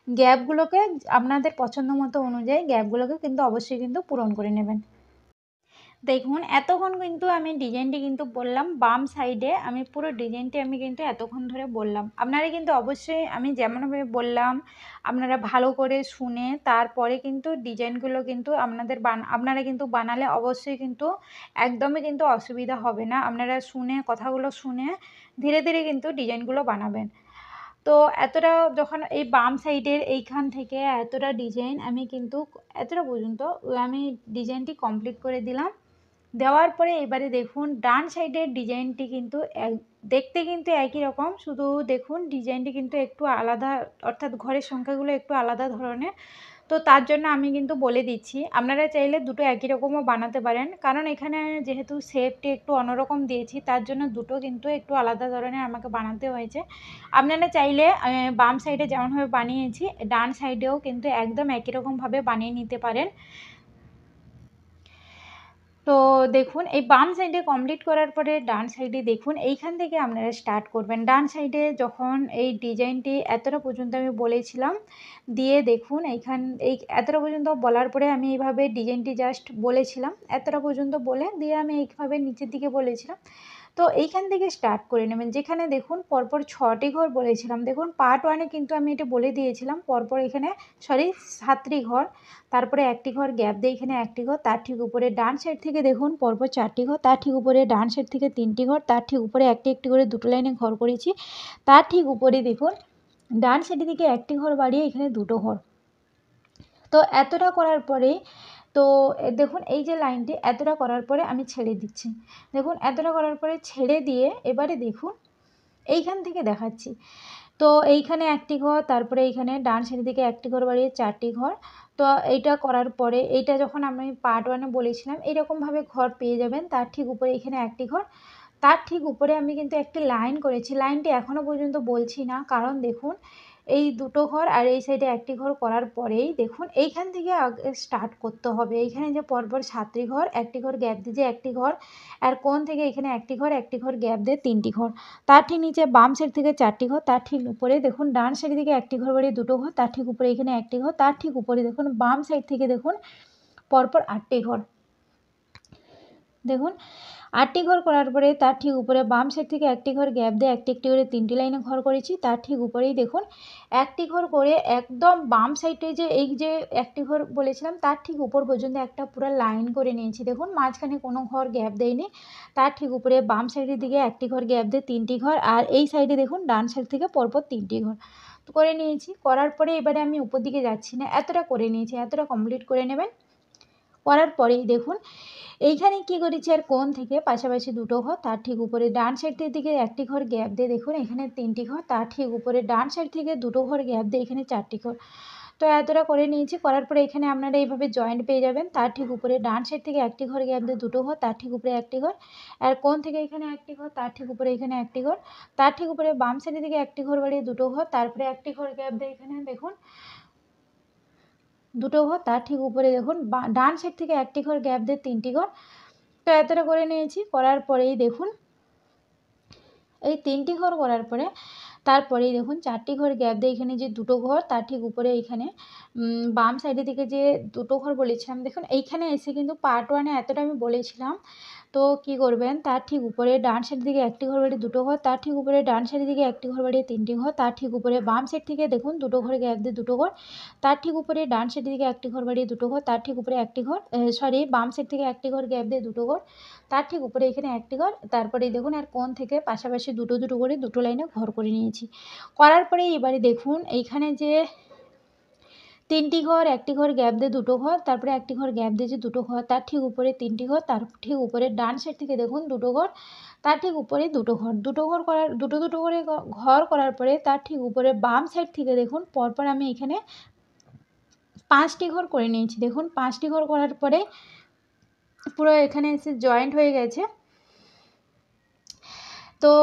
A: গ্যাপগুলোকে আপনাদের পছন্দ মতো অনুযায়ী গ্যাপগুলোকে কিন্তু অবশ্যই কিন্তু পূরণ করে নেবেন। দেখুন এতক্ষণ কিন্তু আমি ডিজাইনটি কিন্তু বললাম, বাম সাইডে আমি পুরো ডিজাইনটি আমি কিন্তু এতক্ষণ ধরে বললাম। আপনারা কিন্তু অবশ্যই আমি যেমনভাবে বললাম আপনারা ভালো করে শুনে তারপরে কিন্তু ডিজাইনগুলো কিন্তু আপনারা কিন্তু বানালে অবশ্যই কিন্তু একদমই কিন্তু অসুবিধা হবে না। আপনারা শুনে কথাগুলো শুনে ধীরে ধীরে কিন্তু ডিজাইনগুলো বানাবেন। তো এতটা যখন এই বাম সাইডের এইখান থেকে এতটা ডিজাইন আমি কিন্তু এতটা পর্যন্ত আমি ডিজাইনটি কমপ্লিট করে দিলাম। দেওয়ার পরে এবারে দেখুন ডান সাইডের ডিজাইনটি কিন্তু দেখতে কিন্তু একই রকম, শুধু দেখুন ডিজাইনটি কিন্তু একটু আলাদা, অর্থাৎ ঘরের সংখ্যাগুলো একটু আলাদা ধরনের। তো তার জন্য আমি কিন্তু বলে দিচ্ছি, আপনারা চাইলে দুটো একই রকমও বানাতে পারেন, কারণ এখানে যেহেতু শেপটি একটু অন্যরকম দিয়েছি তার জন্য দুটো কিন্তু একটু আলাদা ধরনের আমাকে বানাতে হয়েছে। আপনারা চাইলে বাম সাইডে যেমনভাবে বানিয়েছি ডান সাইডেও কিন্তু একদম একই রকমভাবে বানিয়ে নিতে পারেন। তো দেখুন এই বাম সাইডে কমপ্লিট করার পরে ডান সাইডে দেখুন এইখান থেকে আপনারা স্টার্ট করবেন। ডান সাইডে যখন এই ডিজাইনটি এতটা পর্যন্ত আমি বলেছিলাম দিয়ে দেখুন এই এতটা পর্যন্ত বলার পরে আমি এইভাবে ডিজাইনটি জাস্ট বলেছিলাম, এতটা পর্যন্ত বলে দিয়ে আমি এইভাবে নিচের দিকে বলেছিলাম। তো এইখান থেকে স্টার্ট করে নেবেন, যেখানে দেখুন পরপর 6টি ঘর বলেছিলাম। দেখুন পার্ট 1-এ কিন্তু আমি এটা বলে দিয়েছিলাম পরপর এখানে 7টি ঘর, তারপরে একটি ঘর গ্যাপ দিয়ে এখানে একটি ঘর, তার ঠিক উপরে ডান সাইড থেকে দেখুন পরপর 4টি ঘর, তার ঠিক উপরে ডান সাইড থেকে 3টি ঘর, তার ঠিক উপরে একটি একটি করে দুটো লাইনে ঘর করেছি। তার ঠিক উপরে দেখুন ডান সাইডের দিকে একটি ঘর বাড়িয়ে এখানে দুটো ঘর। তো এতটা করার পরে তো দেখুন এই যে লাইনটি এতটা করার পরে আমি ছেড়ে দিচ্ছি। দেখুন এতটা করার পরে ছেড়ে দিয়ে এবারে দেখুন এইখান থেকে দেখাচ্ছি। তো এইখানে একটি ঘর, তারপরে এইখানে ডান সাইডের দিকে একটি ঘর বাড়িয়ে 4টি ঘর। তো এইটা করার পরে এইটা যখন আমি পার্ট 1-এ বলেছিলাম এইরকমভাবে ঘর পেয়ে যাবেন। তার ঠিক উপরে এখানে একটি ঘর, তার ঠিক উপরে আমি কিন্তু একটি লাইন করেছি। লাইনটি এখনও পর্যন্ত বলছি না, কারণ দেখুন এই দুটো ঘর আর এই সাইডে একটি ঘর করার পরেই দেখুন এইখান থেকে স্টার্ট করতে হবে। এইখানে যে পরপর 7টি ঘর, একটি ঘর গ্যাপ দিয়ে যে একটি ঘর, আর কোণ থেকে এখানে একটি ঘর গ্যাপ দিয়ে 3টি ঘর, তার ঠিক নিচে বাম সাইড থেকে 4টি ঘর, তার ঠিক উপরে দেখুন ডান সাইড থেকে একটি ঘর বাড়িয়ে দুটো ঘর, তার ঠিক উপরে এখানে একটি ঘর, তার ঠিক উপরে দেখুন বাম সাইড থেকে দেখুন পরপর 8টি ঘর। দেখুন 8টি ঘর করার পরে তার ঠিক উপরে বাম সাইড থেকে একটি ঘর গ্যাপ দিয়ে একটি একটি করে 3টি লাইনে ঘর করেছি। তার ঠিক উপরেই দেখুন একটি ঘর করে একদম বাম সাইডে যে এই যে একটি ঘর বলেছিলাম তার ঠিক উপর পর্যন্ত একটা পুরো লাইন করে নিয়েছি। দেখুন মাঝখানে কোনো ঘর গ্যাপ দেয়নি। তার ঠিক উপরে বাম সাইডের দিকে একটি ঘর গ্যাপ দিয়ে 3টি ঘর, আর এই সাইডে দেখুন ডান সাইড থেকে পরপর 3টি ঘর করে নিয়েছি। করার পরে এবারে আমি উপর দিকে যাচ্ছি না, এতটা করে নিয়েছি, এতটা কমপ্লিট করে নেবেন। করার পরেই দেখুন এইখানে কি করেছি, আর কোণ থেকে পাশাপাশি দুটো ঘর, তার ঠিক উপরে ডান সাইডের দিকে একটি ঘর গ্যাপ দিয়ে দেখুন এখানে 3টি ঘর, তার ঠিক উপরে ডান সাইড থেকে দুটো ঘর গ্যাপ দিয়ে এখানে 4টি ঘর। তো এতটা করে নিয়েছি। করার পরে এখানে আপনারা এইভাবে জয়েন্ট পেয়ে যাবেন। তার ঠিক উপরে ডান সাইড থেকে একটি ঘর গ্যাপ দিয়ে দুটো ঘর, তার ঠিক উপরে একটি ঘর, আর কোণ থেকে এখানে একটি ঘর, তার ঠিক উপরে এখানে একটি ঘর, তার ঠিক উপরে বাম সাইডের দিকে একটি ঘর বাড়িয়ে দুটো ঘর, তারপরে একটি ঘর গ্যাপ দিয়ে এখানে দেখুন দুটো ঘর, তার ঠিক উপরে দেখুন ডান সাইড থেকে একটি ঘর গ্যাপ দিয়ে তিনটি ঘর। তো এতটা করে নিয়েছি। করার পরেই দেখুন এই তিনটি ঘর করার পরে তারপরেই দেখুন চারটি ঘর গ্যাপ দিয়ে এখানে যে দুটো ঘর, তার ঠিক উপরে এইখানে বাম সাইডের দিকে যে দুটো ঘর বলেছিলাম, দেখুন এইখানে এসে কিন্তু পার্ট ওয়ানে এতটা আমি বলেছিলাম। তো কি করবেন, তার ঠিক উপরে ডান সাইডের দিকে একটি ঘর বাড়িয়ে দুটো ঘর, তার ঠিক উপরে ডান সাইডের দিকে একটি ঘর বাড়িয়ে তিনটি ঘর, তার ঠিক উপরে বাম সাইড থেকে দেখুন দুটো ঘর গ্যাপ দিয়ে দুটো ঘর, তার ঠিক উপরে ডান সাইডের দিকে একটি ঘর বাড়িয়ে দুটো ঘর, তার ঠিক উপরে একটি ঘর, বাম সাইড থেকে একটি ঘর গ্যাপ দিয়ে দুটো ঘর, তার ঠিক উপরে এখানে একটি ঘর, তারপরে দেখুন আর কোণ থেকে পাশাপাশি দুটো দুটো করে দুটো লাইনে ঘর করে নিয়েছি। করার পরে এবারে দেখুন এইখানে যে তিনটি ঘর, একটি ঘর গ্যাপ দিয়ে দুটো ঘর, তারপরে একটি ঘর গ্যাপ দিয়েছে দুটো ঘর, তার ঠিক উপরে তিনটি ঘর, তার ঠিক উপরে ডান সাইড থেকে দেখুন দুটো ঘর, তার ঠিক উপরে দুটো ঘর, দুটো ঘর করার দুটো দুটো করে ঘর করার পরে তার ঠিক উপরে বাম সাইড থেকে দেখুন পরপর আমি এখানে 5টি ঘর করে নিয়েছি। দেখুন 5টি ঘর করার পরে পুরো এখানে এসে জয়েন্ট হয়ে গেছে। তো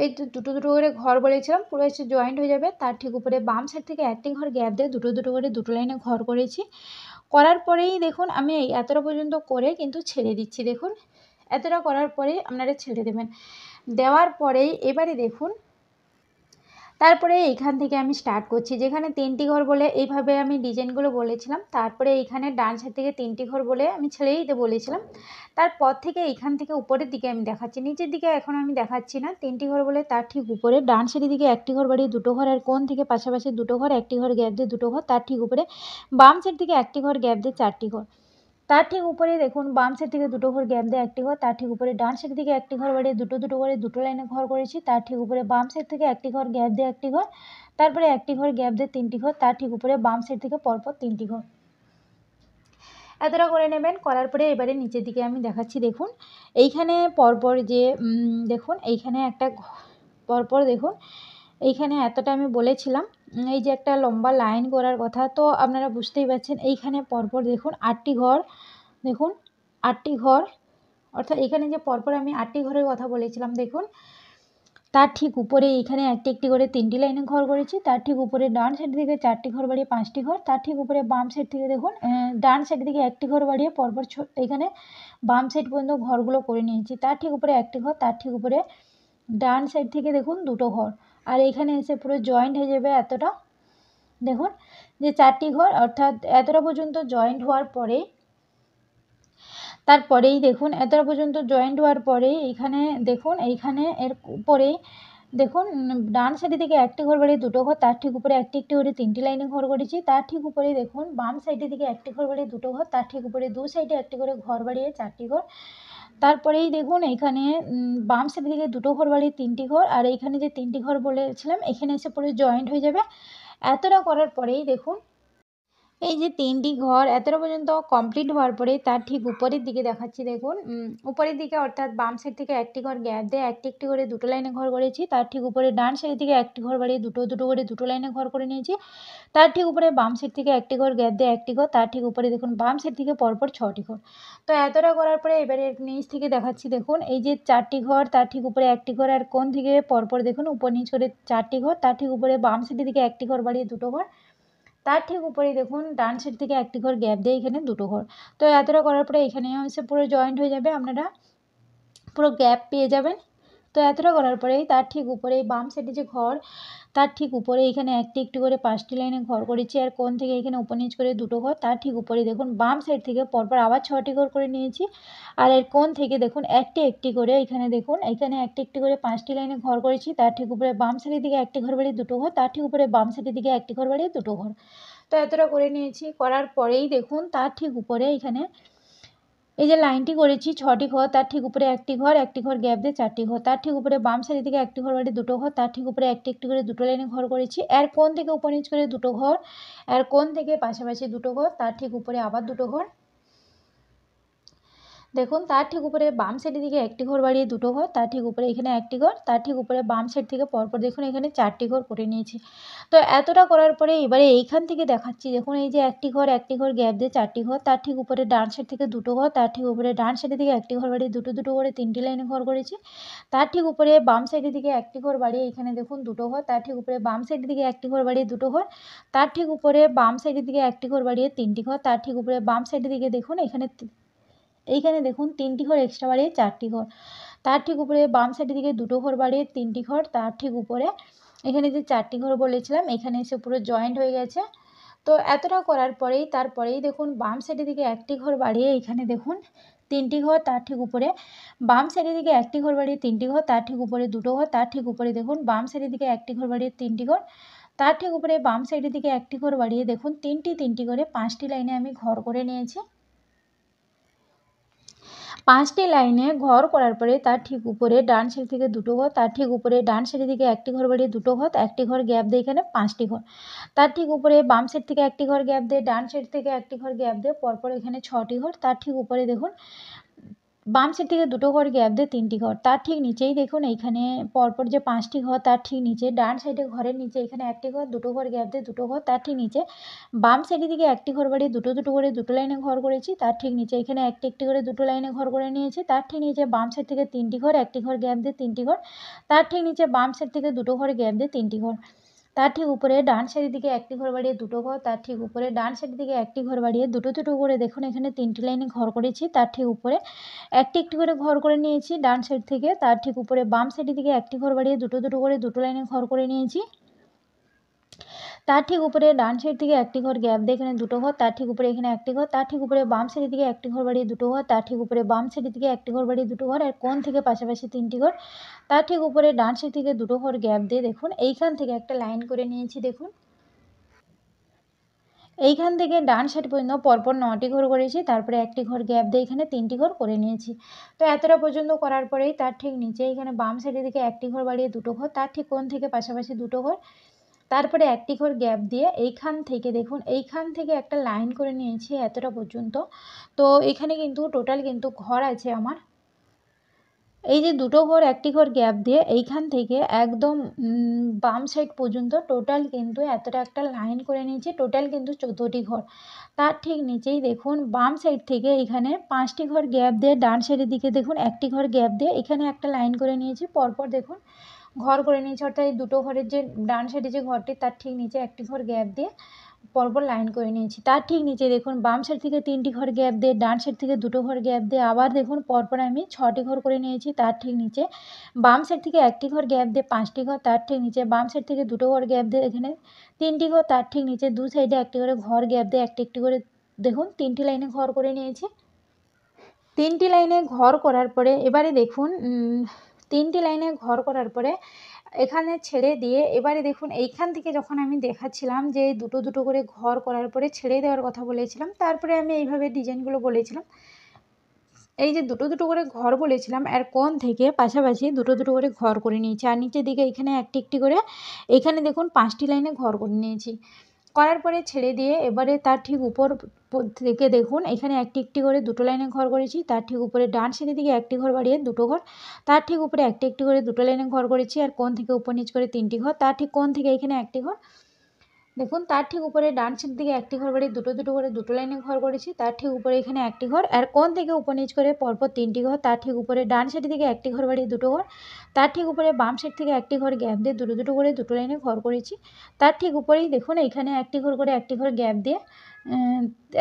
A: এই দুটো দুটো করে ঘর বলেছিলাম পুরো এসে জয়েন্ট হয়ে যাবে। তার ঠিক উপরে বাম সাইড থেকে একটি ঘর গ্যাপ দিয়ে দুটো দুটো করে দুটো লাইনে ঘর করেছি। করার পরেই দেখুন আমি এই এতটা পর্যন্ত করে কিন্তু ছেড়ে দিচ্ছি। দেখুন এতটা করার পরেই আপনারা ছেড়ে দেবেন। দেওয়ার পরেই এবারে দেখুন তারপরে এইখান থেকে আমি স্টার্ট করছি। যেখানে 3টি ঘর বলে এইভাবে আমি ডিজাইনগুলো বলেছিলাম, তারপরে এইখানে ডান সাইড থেকে 3টি ঘর বলে আমি ছেড়েই দিতে বলেছিলাম। তারপর থেকে এইখান থেকে উপরের দিকে আমি দেখাচ্ছি, নিচের দিকে এখন আমি দেখাচ্ছি না। 3টি ঘর বলে তার ঠিক উপরে ডান সাইডের দিকে একটি ঘর বাড়িয়ে দুটো ঘর, আর কোণ থেকে পাশাপাশি দুটো ঘর, একটি ঘর গ্যাপ দিয়ে দুটো ঘর, তার ঠিক উপরে বাম সাইড থেকে একটি ঘর গ্যাপ দিয়ে 4টি ঘর, তার ঠিক উপরে দেখুন বাম সাইড থেকে দুটো ঘর গ্যাপ দিয়ে একটি ঘর, তার ঠিক উপরে ডান সাইড থেকে একটি ঘর বাড়িয়ে দুটো দুটো করে দুটো লাইনে ঘর করেছি। তার ঠিক উপরে বাম সাইড থেকে একটি ঘর গ্যাপ দিয়ে একটি ঘর, তারপরে একটি ঘর গ্যাপ দিয়ে 3টি ঘর, তার ঠিক উপরে বাম সাইড থেকে পরপর 3টি ঘর। এতটা করে নেবেন। করার পরে এবারে নিচের দিকে আমি দেখাচ্ছি। দেখুন এইখানে পরপর যে দেখুন এইখানে একটা পরপর দেখুন এইখানে এতটা আমি বলেছিলাম, এই যে একটা লম্বা লাইন করার কথা, তো আপনারা বুঝতেই পারছেন। এইখানে পরপর দেখুন 8টি ঘর, দেখুন 8টি ঘর, অর্থাৎ এখানে যে পরপর আমি 8টি ঘরের কথা বলেছিলাম, দেখুন তার ঠিক উপরে এখানে একটি একটি করে 3টি লাইনে ঘর করেছি। তার ঠিক উপরে ডান সাইড থেকে 4টি ঘর বাড়িয়ে 5টি ঘর, তার ঠিক উপরে বাম সাইড থেকে দেখুন ডান সাইড থেকে একটি ঘর বাড়িয়ে পরপর এখানে বাম সাইড পর্যন্ত ঘরগুলো করে নিয়েছি। তার ঠিক উপরে একটি ঘর, তার ঠিক উপরে ডান সাইড থেকে দেখুন দুটো ঘর, আর এখানে এসে পুরো জয়েন্ট হয়ে যাবে এতটা। দেখুন যে 4টি ঘর, অর্থাৎ এতটা পর্যন্ত জয়েন্ট হওয়ার পরে তারপরেই দেখুন এতটা পর্যন্ত জয়েন্ট হওয়ার পরে এইখানে দেখুন এইখানে এর উপরে দেখুন ডান সাইডে থেকে একটি ঘর বাড়িয়ে দুটো ঘর, তার ঠিক উপরে একটি একটি করে 3টি লাইনে ঘর করেছি। তার ঠিক উপরে দেখুন বাম সাইডে থেকে একটি ঘর বাড়িয়ে দুটো ঘর, তার ঠিক উপরে দু সাইডে একটি করে ঘর বাড়িয়ে 4টি ঘর। তারপরেই দেখুন এইখানে বাম সাইডে থেকে দুটো ঘর বাড়িয়ে 3টি ঘর, আর এইখানে যে 3টি ঘর বলেছিলাম এখানে এসে পুরো জয়েন্ট হয়ে যাবে। এতটা করার পরেই দেখুন এই যে 3টি ঘর এতটা পর্যন্ত কমপ্লিট হওয়ার পরে তার ঠিক উপরের দিকে দেখাচ্ছি। দেখুন উপরের দিকে অর্থাৎ বাম সাইড থেকে একটি ঘর গ্যাপ দিয়ে একটি একটি করে দুটো লাইনে ঘর করেছি। তার ঠিক উপরে ডান সাইড থেকে একটি ঘর বাড়িয়ে দুটো দুটো করে দুটো লাইনে ঘর করে নিয়েছি। তার ঠিক উপরে বাম সাইড থেকে একটি ঘর গ্যাপ দিয়ে একটি ঘর, তার ঠিক উপরে দেখুন বাম সাইড থেকে পরপর 6টি ঘর। তো এতটা করার পরে এবারে নিচ থেকে দেখাচ্ছি। দেখুন এই যে 4টি ঘর, তার ঠিক উপরে একটি ঘর, আর কোণ থেকে পরপর দেখুন উপর নিচ করে 4টি ঘর, তার ঠিক উপরে বাম সাইডের দিকে একটি ঘর বাড়িয়ে দুটো ঘর, তার ঠিক উপরে দেখুন ডান সাইড থেকে একটি ঘর গ্যাপ দিয়ে এখানে দুটো ঘর। তো এতটা করার পরে এখানে এসে পুরো জয়েন্ট হয়ে যাবে, আপনারা পুরো গ্যাপ পেয়ে যাবেন। তো এতটা করার পরেই তার ঠিক উপরে বাম সাইডে যে ঘর, তার ঠিক উপরে এখানে একটি একটি করে 5টি লাইনে ঘর করেছি, আর কোণ থেকে এখানে উপর নিচ করে দুটো ঘর, তার ঠিক উপরে দেখুন বাম সাইড থেকে পরপর আবার 6টি ঘর করে নিয়েছি, আর এর কোণ থেকে দেখুন একটি একটি করে এখানে দেখুন এখানে একটি একটি করে 5টি লাইনে ঘর করেছি। তার ঠিক উপরে বাম সাইডের দিকে একটি ঘর বাড়িয়ে দুটো ঘর, তার ঠিক উপরে বাম সাইডের দিকে একটি ঘর বাড়িয়ে দুটো ঘর। তো এতটা করে নিয়েছি। করার পরেই দেখুন তার ঠিক উপরে এখানে এই যে লাইনটি করেছি 6টি ঘর, তার ঠিক উপরে একটি ঘর গ্যাপ দিয়ে 4টি ঘর, তার ঠিক উপরে বাম সাইড থেকে একটি ঘর বাড়িয়ে দুটো ঘর, তার ঠিক উপরে একটি একটি করে দুটো লাইনে ঘর করেছি। এর কোণ থেকে উপর নিচ করে দুটো ঘর, এর কোণ থেকে পাশাপাশি দুটো ঘর, তার ঠিক উপরে আবার দুটো ঘর। দেখুন তার ঠিক উপরে বাম সাইডের দিকে একটি ঘর বাড়িয়ে দুটো ঘর, তার ঠিক উপরে এখানে একটি ঘর, তার ঠিক উপরে বাম সাইড থেকে পরপর দেখুন এখানে 4টি ঘর করে নিয়েছি। তো এতটা করার পরে এবারে এইখান থেকে দেখাচ্ছি, দেখুন এই যে একটি ঘর গ্যাপ দিয়ে 4টি ঘর, তার ঠিক উপরে ডান সাইড থেকে দুটো ঘর, তার ঠিক উপরে ডান সাইডের দিকে একটি ঘর বাড়িয়ে দুটো দুটো করে 3টি লাইনে ঘর করেছি। তার ঠিক উপরে বাম সাইডের দিকে একটি ঘর বাড়িয়ে এখানে দেখুন দুটো ঘর, তার ঠিক উপরে বাম সাইডের দিকে একটি ঘর বাড়িয়ে দুটো ঘর, তার ঠিক উপরে বাম সাইডের দিকে একটি ঘর বাড়িয়ে 3টি ঘর, তার ঠিক উপরে বাম সাইডের দিকে দেখুন এইখানে দেখুন 3টি ঘর এক্সট্রা বাড়িয়ে 4টি ঘর, তার ঠিক উপরে বাম সাইডের দিকে দুটো ঘর বাড়িয়ে 3টি ঘর, তার ঠিক উপরে এখানে যে 4টি ঘর বলেছিলাম এখানে এসে পুরো জয়েন্ট হয়ে গেছে। তো এতটা করার পরেই তারপরেই দেখুন বাম সাইডের দিকে একটি ঘর বাড়িয়ে এখানে দেখুন 3টি ঘর, তার ঠিক উপরে বাম সাইডের দিকে একটি ঘর বাড়িয়ে 3টি ঘর, তার ঠিক উপরে দুটো ঘর, তার ঠিক উপরে দেখুন বাম সাইডের দিকে একটি ঘর বাড়িয়ে 3টি ঘর, তার ঠিক উপরে বাম সাইডের দিকে একটি ঘর বাড়িয়ে দেখুন 3টি করে 5টি লাইনে আমি ঘর করে নিয়েছি। 5টি লাইনে ঘর করার পরে তার ঠিক উপরে ডান সাইড থেকে দুটো ঘর, তার ঠিক উপরে ডান সাইডের দিকে একটি ঘর বাড়িয়ে দুটো ঘর, একটি ঘর গ্যাপ দিয়ে এখানে 5টি ঘর, তার ঠিক উপরে বাম সাইড থেকে একটি ঘর গ্যাপ দিয়ে ডান সাইড থেকে একটি ঘর গ্যাপ দিয়ে পরপর এখানে 6টি ঘর, তার ঠিক উপরে দেখুন বাম সাইড থেকে দুটো ঘর গ্যাপ দিয়ে 3টি ঘর, তার ঠিক নিচেই দেখুন এইখানে পরপর যে 5টি ঘর তার ঠিক নিচে ডান সাইডে ঘরের নিচে এখানে একটি ঘর, দুটো ঘর গ্যাপ দিয়ে দুটো ঘর, তার ঠিক নিচে বাম সাইডের দিকে একটি ঘর বাড়িয়ে দুটো দুটো করে দুটো লাইনে ঘর করেছি, তার ঠিক নিচে এখানে একটি একটি করে দুটো লাইনে ঘর করে নিয়েছি, তার ঠিক নিচে বাম সাইড থেকে 3টি ঘর, একটি ঘর গ্যাপ দিয়ে 3টি ঘর, তার ঠিক নিচে বাম সাইড থেকে দুটো ঘর গ্যাপ দিয়ে 3টি ঘর, তার ঠিক উপরে ডান সাইডের দিকে একটি ঘর বাড়িয়ে দুটো ঘর, তার ঠিক উপরে ডান সাইডের দিকে একটি ঘর বাড়িয়ে দুটো দুটো করে দেখুন এখানে 3টি লাইনে ঘর করেছি, তার ঠিক উপরে একটি একটি করে ঘর করে নিয়েছি ডান সাইড থেকে, তার ঠিক উপরে বাম সাইডের দিকে একটি ঘর বাড়িয়ে দুটো দুটো করে দুটো লাইনে ঘর করে নিয়েছি, তার ঠিক উপরে ডান সাইড থেকে একটি ঘর গ্যাপ দিয়ে এখানে দুটো ঘর, তার ঠিক উপরে এখানে একটি ঘর, তার ঠিক উপরে বাম সাইডের দিকে একটি ঘর বাড়িয়ে দুটো ঘর, তার ঠিক উপরে বাম সাইডের দিকে একটি ঘর বাড়িয়ে দুটো ঘর, আর কোণ থেকে পাশাপাশি 3টি ঘর, তার ঠিক উপরে ডান সাইড থেকে দুটো ঘর গ্যাপ দিয়ে দেখুন এইখান থেকে একটা লাইন করে নিয়েছি। দেখুন এইখান থেকে ডান সাইড পর্যন্ত পরপর 9টি ঘর করেছি, তারপরে একটি ঘর গ্যাপ দিয়ে এখানে 3টি ঘর করে নিয়েছি। তো এতটা পর্যন্ত করার পরেই তার ঠিক নিচে এখানে বাম সাইডের দিকে একটি ঘর বাড়িয়ে দুটো ঘর, তার ঠিক কোণ থেকে পাশাপাশি দুটো ঘর, তারপরে একটি ঘর গ্যাপ দিয়ে এইখান থেকে দেখুন এইখান থেকে একটা লাইন করে নিয়েছি এতটা পর্যন্ত। তো এখানে কিন্তু টোটাল কিন্তু ঘর আছে আমার এই যে দুটো ঘর একটি ঘর গ্যাপ দিয়ে এইখান থেকে একদম বাম সাইড পর্যন্ত টোটাল কিন্তু এতটা একটা লাইন করে নিয়েছি, টোটাল কিন্তু 14টি ঘর। তার ঠিক নিচেই দেখুন বাম সাইড থেকে এখানে 5টি ঘর গ্যাপ দিয়ে ডান সাইডের দিকে দেখুন একটি ঘর গ্যাপ দিয়ে এখানে একটা লাইন করে নিয়েছি, পরপর দেখুন ঘর করে নিয়েছি, অর্থাৎ এই দুটো ঘরের যে ডান সাইডে যে ঘরটি তার ঠিক নিচে একটি ঘর গ্যাপ দিয়ে পরপর লাইন করে নিয়েছি। তার ঠিক নিচে দেখুন বাম সাইড থেকে 3টি ঘর গ্যাপ দিয়ে ডান সাইড থেকে দুটো ঘর গ্যাপ দিয়ে আবার দেখুন পরপর আমি 6টি ঘর করে নিয়েছি, তার ঠিক নিচে বাম সাইড থেকে একটি ঘর গ্যাপ দিয়ে 5টি ঘর, তার ঠিক নিচে বাম সাইড থেকে দুটো ঘর গ্যাপ দিয়ে এখানে 3টি ঘর, তার ঠিক নিচে দু সাইডে একটি করে ঘর গ্যাপ দিয়ে একটি একটি করে দেখুন 3টি লাইনে ঘর করে নিয়েছি। 3টি লাইনে ঘর করার পরে এবারে দেখুন 3টি লাইনে ঘর করার পরে এখানে ছেড়ে দিয়ে এবারে দেখুন এইখান থেকে যখন আমি দেখাচ্ছিলাম যে দুটো দুটো করে ঘর করার পরে ছেড়ে দেওয়ার কথা বলেছিলাম, তারপরে আমি এইভাবে ডিজাইনগুলো বলেছিলাম। এই যে দুটো দুটো করে ঘর বলেছিলাম এর কোণ থেকে পাশাপাশি দুটো দুটো করে ঘর করে নিয়েছি, আর নিচের দিকে এখানে একটি একটি করে এখানে দেখুন 5টি লাইনে ঘর করে নিয়েছি। করার পরে ছেড়ে দিয়ে এবারে তার ঠিক উপর থেকে দেখুন এখানে একটি একটি করে দুটো লাইনে ঘর করেছি, তার ঠিক উপরে ডান সাইডের দিকে একটি ঘর বাড়িয়ে দুটো ঘর, তার ঠিক উপরে একটি একটি করে দুটো লাইনে ঘর করেছি, আর কোণ থেকে উপর নিচ করে 3টি ঘর, তার ঠিক কোণ থেকে এখানে একটি ঘর দেখুন, তার ঠিক উপরে ডান সাইড দিকে একটি ঘর বাড়িয়ে দুটো দুটো করে দুটো লাইনে ঘর করেছি, তার ঠিক উপরে এখানে একটি ঘর, আর কোণ থেকে উপর নিচ করে পরপর 3টি ঘর, তার ঠিক উপরে ডান সাইড দিকে একটি ঘর বাড়িয়ে দুটো ঘর, তার ঠিক উপরে বাম সাইড থেকে একটি ঘর গ্যাপ দিয়ে দুটো দুটো করে দুটো লাইনে ঘর করেছি, তার ঠিক উপরেই দেখুন এখানে একটি ঘর করে একটি ঘর গ্যাপ দিয়ে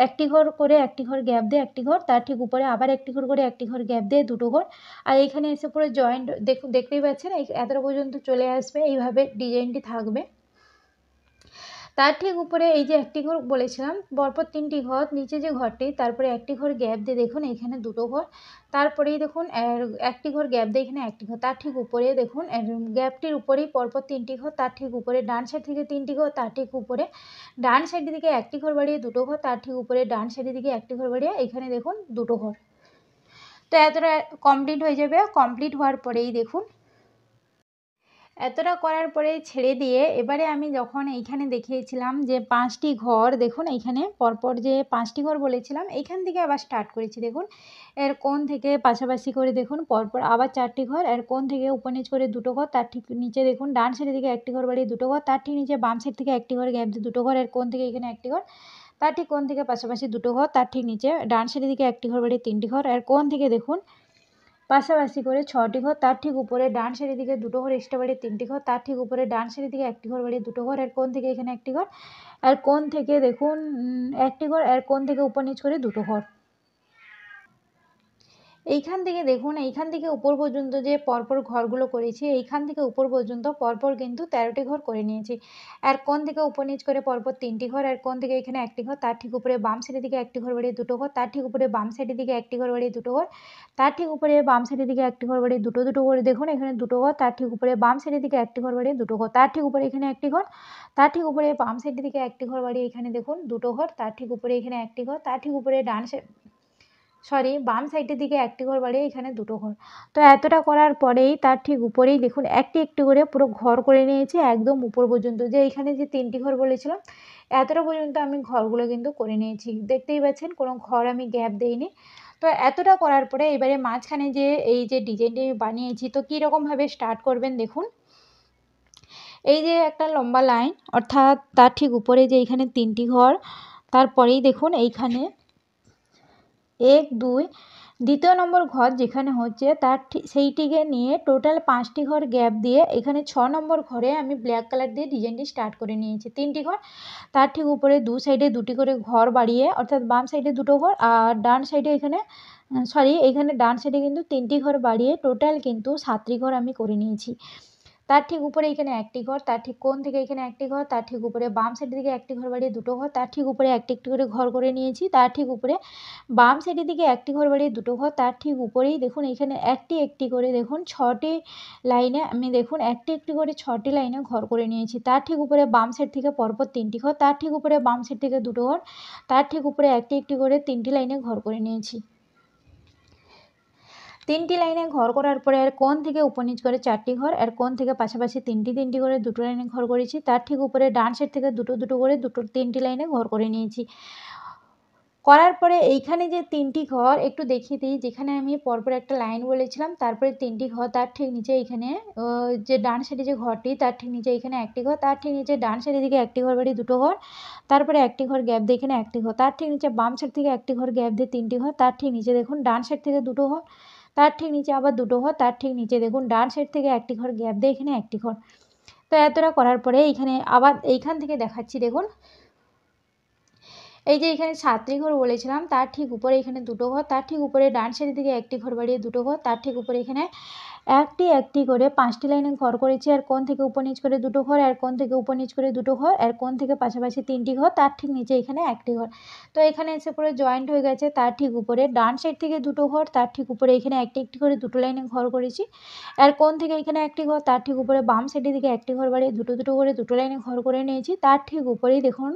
A: একটি ঘর করে একটি ঘর গ্যাপ দিয়ে একটি ঘর, তার ঠিক উপরে আবার একটি ঘর করে একটি ঘর গ্যাপ দিয়ে দুটো ঘর, আর এখানে এসে পুরো জয়েন্ট দেখতেই পাচ্ছেন এতটা পর্যন্ত চলে আসবে, এইভাবে ডিজাইনটি থাকবে। তার ঠিক উপরে এই যে একটি ঘর বলেছিলাম পরপর 3টি ঘর, নিচে যে ঘরটি তারপরে একটি ঘর গ্যাপ দিয়ে দেখুন এখানে দুটো ঘর, তারপরেই দেখুন একটি ঘর গ্যাপ দিয়ে এখানে একটি ঘর, তার ঠিক উপরে দেখুন গ্যাপটির উপরেই পরপর 3টি ঘর, তার ঠিক উপরে ডান সাইড থেকে 3টি ঘর, তার ঠিক উপরে ডান সাইডের দিকে একটি ঘর বাড়িয়ে দুটো ঘর, তার ঠিক উপরে ডান সাইডের দিকে একটি ঘর বাড়িয়ে এখানে দেখুন দুটো ঘর। তো এতটা কমপ্লিট হয়ে যাবে। কমপ্লিট হওয়ার পরেই দেখুন এতটা করার পরে ছেড়ে দিয়ে এবারে আমি যখন এইখানে দেখিয়েছিলাম যে 5টি ঘর, দেখুন এইখানে পরপর যে 5টি ঘর বলেছিলাম এইখান থেকে আবার স্টার্ট করেছি। দেখুন এর কোণ থেকে পাশাপাশি করে দেখুন পরপর আবার 4টি ঘর, এর কোণ থেকে উপর নিচ করে 2টো ঘর, তার ঠিক নিচে দেখুন ডান সাইডের দিকে 1টি ঘর বাড়িয়ে 2টো ঘর, তার ঠিক নিচে বাম সাইড থেকে 1টি ঘর গ্যাপ দিয়ে 2টো ঘর, এর কোণ থেকে এখানে 1টি ঘর, তার ঠিক কোণ থেকে পাশাপাশি 2টো ঘর, তার ঠিক নিচে ডান সাইডের দিকে 1টি ঘর বাড়িয়ে 3টি ঘর, এর কোণ থেকে দেখুন পাশাপাশি করে 6টি ঘর, তার ঠিক উপরে ডান সাইডের দিকে 2টো ঘর এক্সট্রা বাড়িয়ে 3টি ঘর, তার ঠিক উপরে ডান সাইডের দিকে 1টি ঘর বাড়িয়ে 2টো ঘর, এর কোণ থেকে এখানে 1টি ঘর, আর কোণ থেকে দেখুন 1টি ঘর, এর কোণ থেকে উপর নিচ করে 2টো ঘর। এইখান থেকে দেখুন এইখান থেকে উপর পর্যন্ত যে পরপর ঘরগুলো করেছি এইখান থেকে উপর পর্যন্ত পরপর কিন্তু 13টি ঘর করে নিয়েছি। আর কোণ থেকে উপর নিচ করে পরপর 3টি ঘর, আর কোণ থেকে এখানে 1টি ঘর, তার ঠিক উপরে বাম সাইডের দিকে 1টি ঘর বাড়িয়ে 2টো ঘর, তার ঠিক উপরে বাম সাইডের দিকে 1টি ঘর বাড়িয়ে 2টো ঘর, তার ঠিক উপরে বাম সাইডের দিকে 1টি ঘর বাড়িয়ে 2টো করে দেখুন এখানে 2টো ঘর, তার ঠিক উপরে বাম সাইডের দিকে 1টি ঘর বাড়িয়ে 2টো ঘর, তার ঠিক উপরে এখানে 1টি ঘর, তার ঠিক উপরে বাম সাইডের দিকে 1টি ঘর বাড়িয়ে এখানে দেখুন 2টো ঘর, তার ঠিক উপরে এখানে 1টি ঘর, তার ঠিক উপরে বাম সাইডের দিকে 1টি ঘর বাড়িয়ে এখানে 2টো ঘর। তো এতটা করার পরেই তার ঠিক উপরেই দেখুন একটি একটি করে পুরো ঘর করে নিয়েছি একদম উপর পর্যন্ত, যে এইখানে যে 3টি ঘর বলেছিলাম এতটা পর্যন্ত আমি ঘরগুলো কিন্তু করে নিয়েছি। দেখতেই পাচ্ছেন কোনো ঘর আমি গ্যাপ দেইনি। তো এতটা করার পরে এবারে মাঝখানে যে এই যে ডিজাইনটি বানিয়েছি তো কীরকমভাবে স্টার্ট করবেন দেখুন। এই যে একটা লম্বা লাইন অর্থাৎ তার ঠিক উপরে যে এইখানে 3টি ঘর, তারপরেই দেখুন এইখানে 1 2 দ্বিতীয় নম্বর ঘর যেখানে হচ্ছে তার সেইটিকে নিয়ে টোটাল 5টি ঘর গ্যাপ দিয়ে এখানে 6 নম্বর ঘরে আমি ব্ল্যাক কালার দিয়ে ডিজাইনটি স্টার্ট করে নিয়েছি। 3টি ঘর, তার ঠিক উপরে 2 সাইডে 2টি করে ঘর বাড়িয়ে অর্থাৎ বাম সাইডে 2টো ঘর আর ডান সাইডে এখানে এইখানে ডান সাইডে কিন্তু 3টি ঘর বাড়িয়ে টোটাল কিন্তু 7টি ঘর আমি করে নিয়েছি। তার ঠিক উপরে এখানে 1টি ঘর, তার ঠিক কোণ থেকে এখানে 1টি ঘর, তার ঠিক উপরে বাম সাইডের দিকে 1টি ঘর বাড়িয়ে 2টো ঘর, তার ঠিক উপরে একটি একটি করে ঘর করে নিয়েছি, তার ঠিক উপরে বাম সাইডের দিকে 1টি ঘর বাড়িয়ে 2টো ঘর, তার ঠিক উপরেই দেখুন এখানে একটি একটি করে দেখুন 6টি লাইনে আমি দেখুন একটি একটি করে 6টি লাইনে ঘর করে নিয়েছি। তার ঠিক উপরে বাম সাইড থেকে পরপর 3টি ঘর, তার ঠিক উপরে বাম সাইড থেকে 2টো ঘর, তার ঠিক উপরে একটি একটি করে 3টি লাইনে ঘর করে নিয়েছি। 3টি লাইনে ঘর করার পরে এর কোণ থেকে উপর নিচ করে 4টি ঘর, এর কোণ থেকে পাশাপাশি 3টি করে 2টো লাইনে ঘর করেছি, তার ঠিক উপরে ডান সাইড থেকে 2টো করে 3টি লাইনে ঘর করে নিয়েছি। করার পরে এইখানে যে 3টি ঘর একটু দেখিয়ে দিই, যেখানে আমি পরপর একটা লাইন বলেছিলাম তারপরে 3টি ঘর, তার ঠিক নিচে এইখানে যে ডান সাইডে যে ঘরটি তার ঠিক নিচে এখানে 1টি ঘর, তার ঠিক নিচে ডান সাইডের দিকে 1টি ঘর বাড়িয়ে 2টো ঘর, তারপরে 1টি ঘর গ্যাপ দিয়ে এখানে 1টি ঘর, তার ঠিক নিচে বাম সাইড থেকে 1টি ঘর গ্যাপ দিয়ে 3টি ঘর, তার ঠিক নিচে দেখুন ডান সাইড থেকে 2টো ঘর, তার ঠিক নিচে আবার 2টো ঘর, তার ঠিক নিচে দেখুন ডান সাইড থেকে 1টি ঘর গ্যাপ দিয়ে এখানে 1টি ঘর। তো এতটা করার পরে এইখানে আবার এইখান থেকে দেখাচ্ছি দেখুন এই যে এখানে 7টি ঘর বলেছিলাম তার ঠিক উপরে এখানে 2টো ঘর, তার ঠিক উপরে ডান সাইডের দিকে 1টি ঘর বাড়িয়ে 2টো ঘর, তার ঠিক উপরে এখানে একটি একটি করে 5টি লাইনে ঘর করেছি, আর কোণ থেকে উপর নিচ করে 2টো ঘর, আর কোণ থেকে উপর নিচ করে 2টো ঘর, আর কোণ থেকে পাশাপাশি 3টি ঘর, তার ঠিক নিচে এখানে 1টি ঘর। তো এখানে এসে পুরো জয়েন্ট হয়ে গেছে। তার ঠিক উপরে ডান সাইড থেকে 2টো ঘর, তার ঠিক উপরে এখানে একটি একটি করে 2টো লাইনে ঘর করেছি, আর কোণ থেকে এখানে 1টি ঘর, তার ঠিক উপরে বাম সাইডের দিকে 1টি ঘর বাড়িয়ে 2টো করে 2টো লাইনে ঘর করে নিয়েছি। তার ঠিক উপরেই দেখুন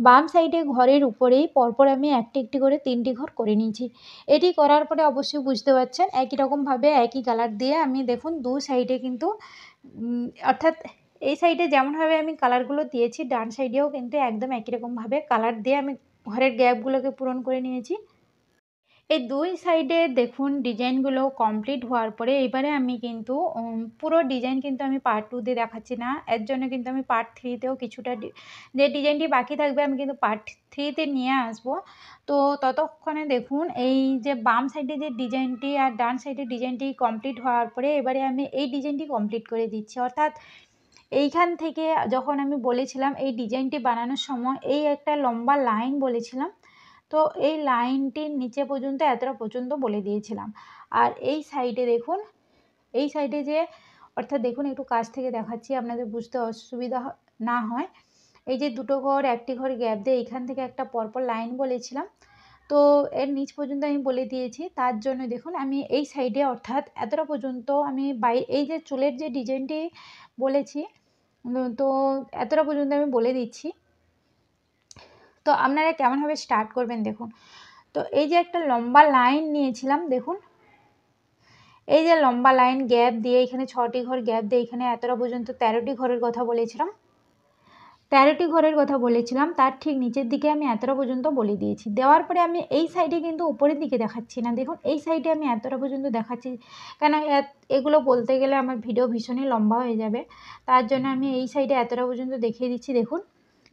A: বাম সাইডে ঘরের উপরেই পরপর আমি একটি একটি করে 3টি ঘর করে নিয়েছি। এটি করার পরে অবশ্যই বুঝতে পারছেন একই রকমভাবে একই কালার দিয়ে আমি দেখুন 2 সাইডে কিন্তু অর্থাৎ এই সাইডে যেমনভাবে আমি কালারগুলো দিয়েছি ডান সাইডেও কিন্তু একদম একই রকমভাবে কালার দিয়ে আমি ঘরের গ্যাপগুলোকে পূরণ করে নিয়েছি। এই 2 সাইডে দেখুন ডিজাইনগুলো কমপ্লিট হওয়ার পরে এবারে আমি কিন্তু পুরো ডিজাইন কিন্তু আমি পার্ট 2 দিয়ে দেখাচ্ছি না। এর জন্য কিন্তু আমি পার্ট 3 তেও কিছুটা যে ডিজাইনটি বাকি থাকবে আমি কিন্তু পার্ট 3 তে নিয়ে আসব। তো ততক্ষণে দেখুন এই যে বাম সাইডে যে ডিজাইনটি আর ডান সাইডের ডিজাইনটি কমপ্লিট হওয়ার পরে এবারে আমি এই ডিজাইনটি কমপ্লিট করে দিচ্ছি। অর্থাৎ এইখান থেকে যখন আমি বলেছিলাম এই ডিজাইনটি বানানোর সময় এই একটা লম্বা লাইন বলেছিলাম, তো এই লাইনটির নিচে পর্যন্ত এতটা পর্যন্ত বলে দিয়েছিলাম। আর এই সাইডে দেখুন এই সাইডে যে অর্থাৎ দেখুন একটু কাছ থেকে দেখাচ্ছি আপনাদের বুঝতে অসুবিধা না হয়। এই যে 2টো ঘর 1টি ঘর গ্যাপ দিয়ে এইখান থেকে একটা পরপর লাইন বলেছিলাম, তো এর নিচ পর্যন্ত আমি বলে দিয়েছি। তার জন্য দেখুন আমি এই সাইডে অর্থাৎ এতটা পর্যন্ত আমি এই যে চুলের যে ডিজাইনটি বলেছি তো এতটা পর্যন্ত আমি বলে দিচ্ছি। তো আপনারা কেমনভাবে স্টার্ট করবেন দেখুন। তো এই যে একটা লম্বা লাইন নিয়েছিলাম দেখুন এই যে লম্বা লাইন গ্যাপ দিয়ে এখানে 6টি ঘর গ্যাপ দিয়ে এখানে এতটা পর্যন্ত 13টি ঘরের কথা বলেছিলাম। 13টি ঘরের কথা বলেছিলাম, তার ঠিক নিচের দিকে আমি এতটা পর্যন্ত বলে দিয়েছি। দেওয়ার পরে আমি এই সাইডে কিন্তু উপরের দিকে দেখাচ্ছি না, দেখুন এই সাইডে আমি এতটা পর্যন্ত দেখাচ্ছি, কেন এগুলো বলতে গেলে আমার ভিডিও ভীষণই লম্বা হয়ে যাবে, তার জন্য আমি এই সাইডে এতটা পর্যন্ত দেখিয়ে দিচ্ছি। দেখুন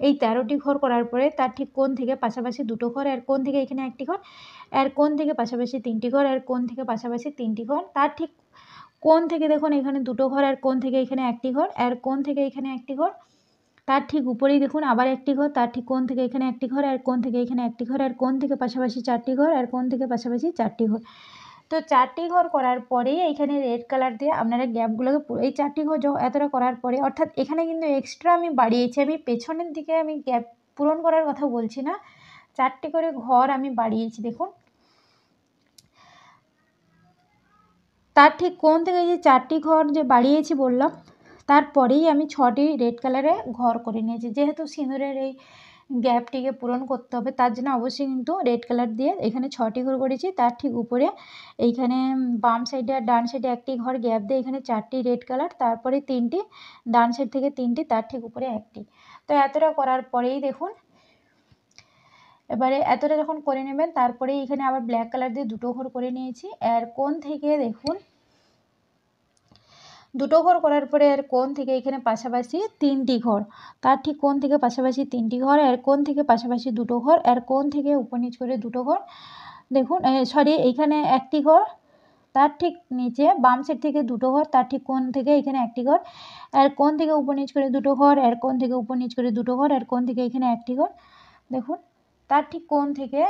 A: এই 13টি ঘর করার পরে তার ঠিক কোণ থেকে পাশাপাশি দুটো ঘর, এর কোণ থেকে এখানে একটি ঘর, এর কোণ থেকে পাশাপাশি 3টি ঘর, এর কোণ থেকে পাশাপাশি 3টি ঘর, তার ঠিক কোণ থেকে দেখুন এখানে দুটো ঘর, এর কোণ থেকে এখানে একটি ঘর, এর কোণ থেকে এখানে একটি ঘর, তার ঠিক উপরেই দেখুন আবার একটি ঘর, তার ঠিক কোণ থেকে এখানে একটি ঘর, আর কোণ থেকে এখানে একটি ঘর, আর কোণ থেকে পাশাপাশি 4টি ঘর, আর কোণ থেকে পাশাপাশি 4টি ঘর। তো 4টি ঘর করার পরেই এখানে রেড কালার দিয়ে আপনারা গ্যাপগুলোকে এই 4টি ঘর এতটা করার পরে, অর্থাৎ এখানে কিন্তু এক্সট্রা আমি বাড়িয়েছি, আমি পেছনের দিকে আমি গ্যাপ পূরণ করার কথা বলছি না, 4টি করে ঘর আমি বাড়িয়েছি। দেখুন তার ঠিক কোণ থেকে যে 4টি ঘর যে বাড়িয়েছি বললাম, তারপরেই আমি 6টি রেড কালারে ঘর করে নিয়েছি। যেহেতু সিঁদুরের এই গ্যাপটিকে পূরণ করতে হবে, তার জন্য অবশ্যই কিন্তু রেড কালার দিয়ে এখানে 6টি ঘর করেছি। তার ঠিক উপরে এইখানে বাম সাইডে আর ডান সাইডে একটি ঘর গ্যাপ দিয়ে এখানে 4টি রেড কালার, তারপরে 3টি ডান সাইড থেকে 3টি, তার ঠিক উপরে একটি। তো এতটা করার পরেই দেখুন, এবারে এতটা যখন করে নেবেন তারপরে এখানে আবার ব্ল্যাক কালার দিয়ে দুটো ঘর করে নিয়েছি। এর কোণ থেকে দেখুন দুটো ঘর করার পরে এর কোণ থেকে এখানে পাশাপাশি 3টি ঘর, তার ঠিক কোণ থেকে পাশাপাশি 3টি ঘর, এর কোণ থেকে পাশাপাশি দুটো ঘর, এর কোণ থেকে উপর নিচ করে দুটো ঘর, দেখুন সরি এইখানে একটি ঘর, তার ঠিক নিচে বাম সাইড থেকে দুটো ঘর, তার ঠিক কোণ থেকে এখানে একটি ঘর, এর কোণ থেকে উপর নিচ করে দুটো ঘর, এর কোণ থেকে উপর নিচ করে দুটো ঘর, এর কোণ থেকে এখানে একটি ঘর, দেখুন তার ঠিক কোণ থেকে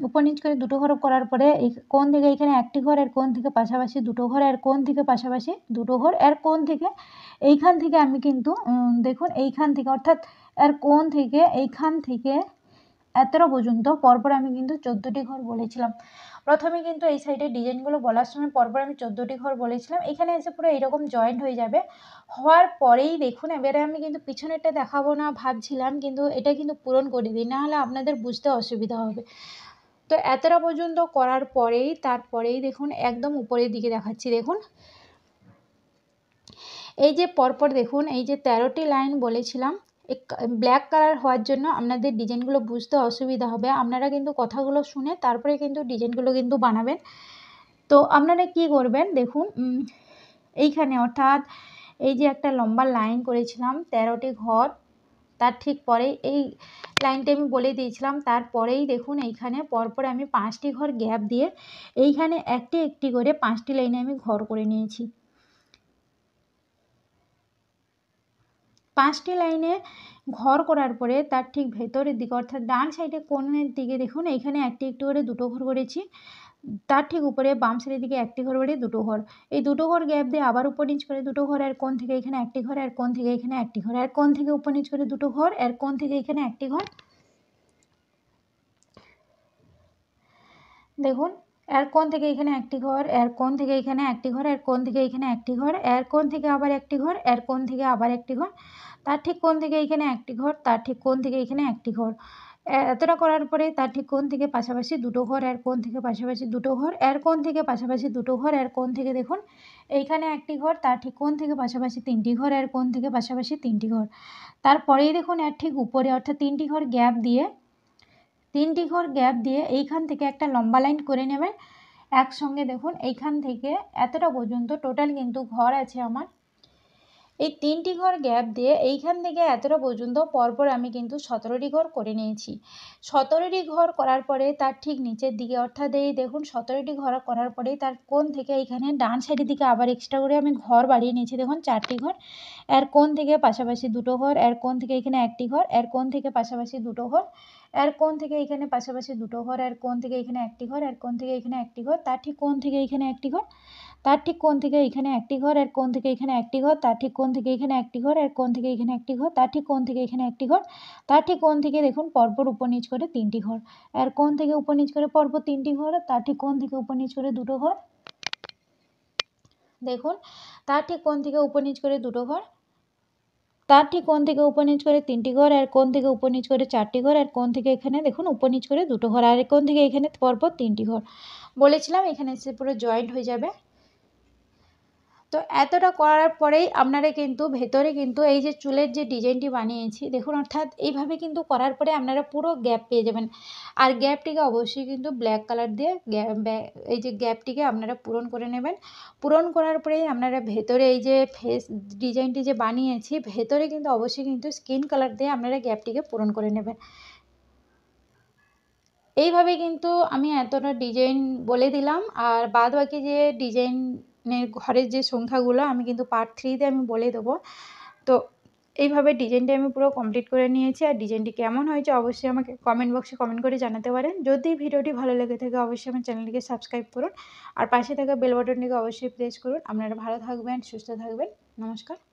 A: উপর নিচ করে দুটো ঘর করার পরে এই কোণ থেকে এখানে একটি ঘর, এর কোণ থেকে পাশাপাশি দুটো ঘর, এর কোণ থেকে পাশাপাশি দুটো ঘর, এর কোণ থেকে এইখান থেকে আমি কিন্তু দেখুন এইখান থেকে, অর্থাৎ এর কোণ থেকে এইখান থেকে এতটা পর্যন্ত পরপর আমি কিন্তু 14টি ঘর বলেছিলাম। প্রথমে কিন্তু এই সাইডের ডিজাইনগুলো বলার সময় পরপর আমি 14টি ঘর বলেছিলাম, এখানে এসে পুরো এইরকম জয়েন্ট হয়ে যাবে। হওয়ার পরেই দেখুন, এবারে আমি কিন্তু পিছনেরটা দেখাবো না ভাবছিলাম, কিন্তু এটা কিন্তু পূরণ করে দিই, নাহলে আপনাদের বুঝতে অসুবিধা হবে। তো এতটা পর্যন্ত করার পরেই তারপরেই দেখুন একদম উপরের দিকে দেখাচ্ছি। দেখুন এই যে পরপর দেখুন এই যে 13টি লাইন বলেছিলাম, ব্ল্যাক কালার হওয়ার জন্য আপনাদের ডিজাইনগুলো বুঝতে অসুবিধা হবে, আপনারা কিন্তু কথাগুলো শুনে তারপরে কিন্তু ডিজাইনগুলো কিন্তু বানাবেন। তো আপনারা কি করবেন দেখুন, এইখানে অর্থাৎ এই যে একটা লম্বা লাইন করেছিলাম 13টি ঘর, তার ঠিক পরেই এই লাইনটা আমি বলে দিয়েছিলাম, তারপরেই দেখুন এইখানে পরপর আমি 5টি ঘর গ্যাপ দিয়ে এইখানে একটি একটি করে 5টি লাইনে আমি ঘর করে নিয়েছি। 5টি লাইনে ঘর করার পরে তার ঠিক ভেতরের দিকে, অর্থাৎ ডান সাইডে কোণের দিকে দেখুন এইখানে একটি একটি করে দুটো ঘর করেছি, তার ঠিক উপরে বাম সাইডের দিকে একটি ঘর বাড়িয়ে দুটো ঘর, এই দুটো ঘর গ্যাপ দিয়ে আবার উপর নিচ করে দুটো ঘর, এর কোণ থেকে এখানে একটি ঘর, এর কোণ থেকে এখানে একটি ঘর, এর কোণ থেকে উপর নিচ করে দুটো ঘর, এর কোণ থেকে এখানে একটি ঘর, দেখুন এর কোণ থেকে এখানে একটি ঘর, এর কোণ থেকে এখানে একটি ঘর, এর কোণ থেকে এখানে একটি ঘর, এর কোণ থেকে আবার একটি ঘর, এর কোণ থেকে আবার একটি ঘর, তার ঠিক কোণ থেকে এখানে একটি ঘর, তার ঠিক কোণ থেকে এখানে একটি ঘর। এতটা করার পরে তার ঠিক কোণ থেকে পাশাপাশি দুটো ঘর, এর কোণ থেকে পাশাপাশি দুটো ঘর, এর কোণ থেকে পাশাপাশি দুটো ঘর, এর কোণ থেকে দেখুন এইখানে একটি ঘর, তার ঠিক কোণ থেকে পাশাপাশি 3টি ঘর, এর কোণ থেকে পাশাপাশি 3টি ঘর। তারপরেই দেখুন এর ঠিক উপরে, অর্থাৎ 3টি ঘর গ্যাপ দিয়ে 3টি ঘর গ্যাপ দিয়ে এইখান থেকে একটা লম্বা লাইন করে নেবেন একসঙ্গে। দেখুন এইখান থেকে এতটা পর্যন্ত টোটাল কিন্তু ঘর আছে আমার, এই 3টি ঘর গ্যাপ দিয়ে এইখান থেকে এতটা পর্যন্ত পরপর আমি কিন্তু 17টি ঘর করে নিয়েছি। 17টি ঘর করার পরে তার ঠিক নিচের দিকে, অর্থাৎ এই দেখুন 17টি ঘর করার পরে তার কোণ থেকে এইখানে ডান সাইডের দিকে আবার এক্সট্রা করে আমি ঘর বাড়িয়ে নিয়েছি। দেখুন 4টি ঘর, এর কোণ থেকে পাশাপাশি দুটো ঘর, এর কোণ থেকে এখানে একটি ঘর, এর কোণ থেকে পাশাপাশি দুটো ঘর, এর কোণ থেকে এখানে পাশাপাশি দুটো ঘর, এর কোণ থেকে এখানে একটি ঘর, এর কোণ থেকে এখানে একটি ঘর, তার ঠিক কোণ থেকে এখানে একটি ঘর, তার ঠিক কোণ থেকে এখানে একটি ঘর, এর কোণ থেকে এখানে একটি ঘর, তার ঠিক কোণ থেকে এখানে একটি ঘর, এর কোণ থেকে এখানে একটি ঘর, তার ঠিক কোণ থেকে এখানে একটি ঘর, তার ঠিক কোণ থেকে দেখুন পরপর উপর নিচ করে 3টি ঘর, এর কোণ থেকে উপর নিচ করে পরপর 3টি ঘর, তার ঠিক কোণ থেকে উপর নিচ করে দুটো ঘর, দেখুন তার ঠিক কোণ থেকে উপর নিচ করে দুটো ঘর, তার ঠিক কোণ থেকে উপর নিচ করে 3টি ঘর, এর কোণ থেকে উপর নিচ করে 4টি ঘর, এর কোণ থেকে এখানে দেখুন উপর নিচ করে দুটো ঘর, আর কোণ থেকে এখানে পরপর 3টি ঘর বলেছিলাম, এখানে এসে পুরো জয়েন্ট হয়ে যাবে। তো এতটা করার পরেই আপনারা কিন্তু ভেতরে কিন্তু এই যে চুলের যে ডিজাইনটি বানিয়েছি দেখুন, অর্থাৎ এইভাবে কিন্তু করার পরে আপনারা পুরো গ্যাপ পেয়ে যাবেন। আর গ্যাপটিকে অবশ্যই কিন্তু ব্ল্যাক কালার দিয়ে এই যে গ্যাপটিকে আপনারা পূরণ করে নেবেন। পূরণ করার পরেই আপনারা ভেতরে এই যে ফেস ডিজাইনটি যে বানিয়েছি ভেতরে কিন্তু অবশ্যই কিন্তু স্কিন কালার দিয়ে আপনারা গ্যাপটিকে পূরণ করে নেবেন। এইভাবে কিন্তু আমি এতটা ডিজাইন বলে দিলাম, আর বাদ বাকি যে ডিজাইনের ঘরের যে সংখ্যাগুলো আমি কিন্তু পার্ট 3 তে আমি বলে দেবো। তো এইভাবে ডিজাইনটি আমি পুরো কমপ্লিট করে নিয়েছি। আর ডিজাইনটি কেমন হয়েছে অবশ্যই আমাকে কমেন্ট বক্সে কমেন্ট করে জানাতে পারেন। যদি ভিডিওটি ভালো লেগে থাকে অবশ্যই আমার চ্যানেলটিকে সাবস্ক্রাইব করুন, আর পাশে থাকা বেল বাটনটিকে অবশ্যই প্রেস করুন। আপনারা ভালো থাকবেন, সুস্থ থাকবেন। নমস্কার।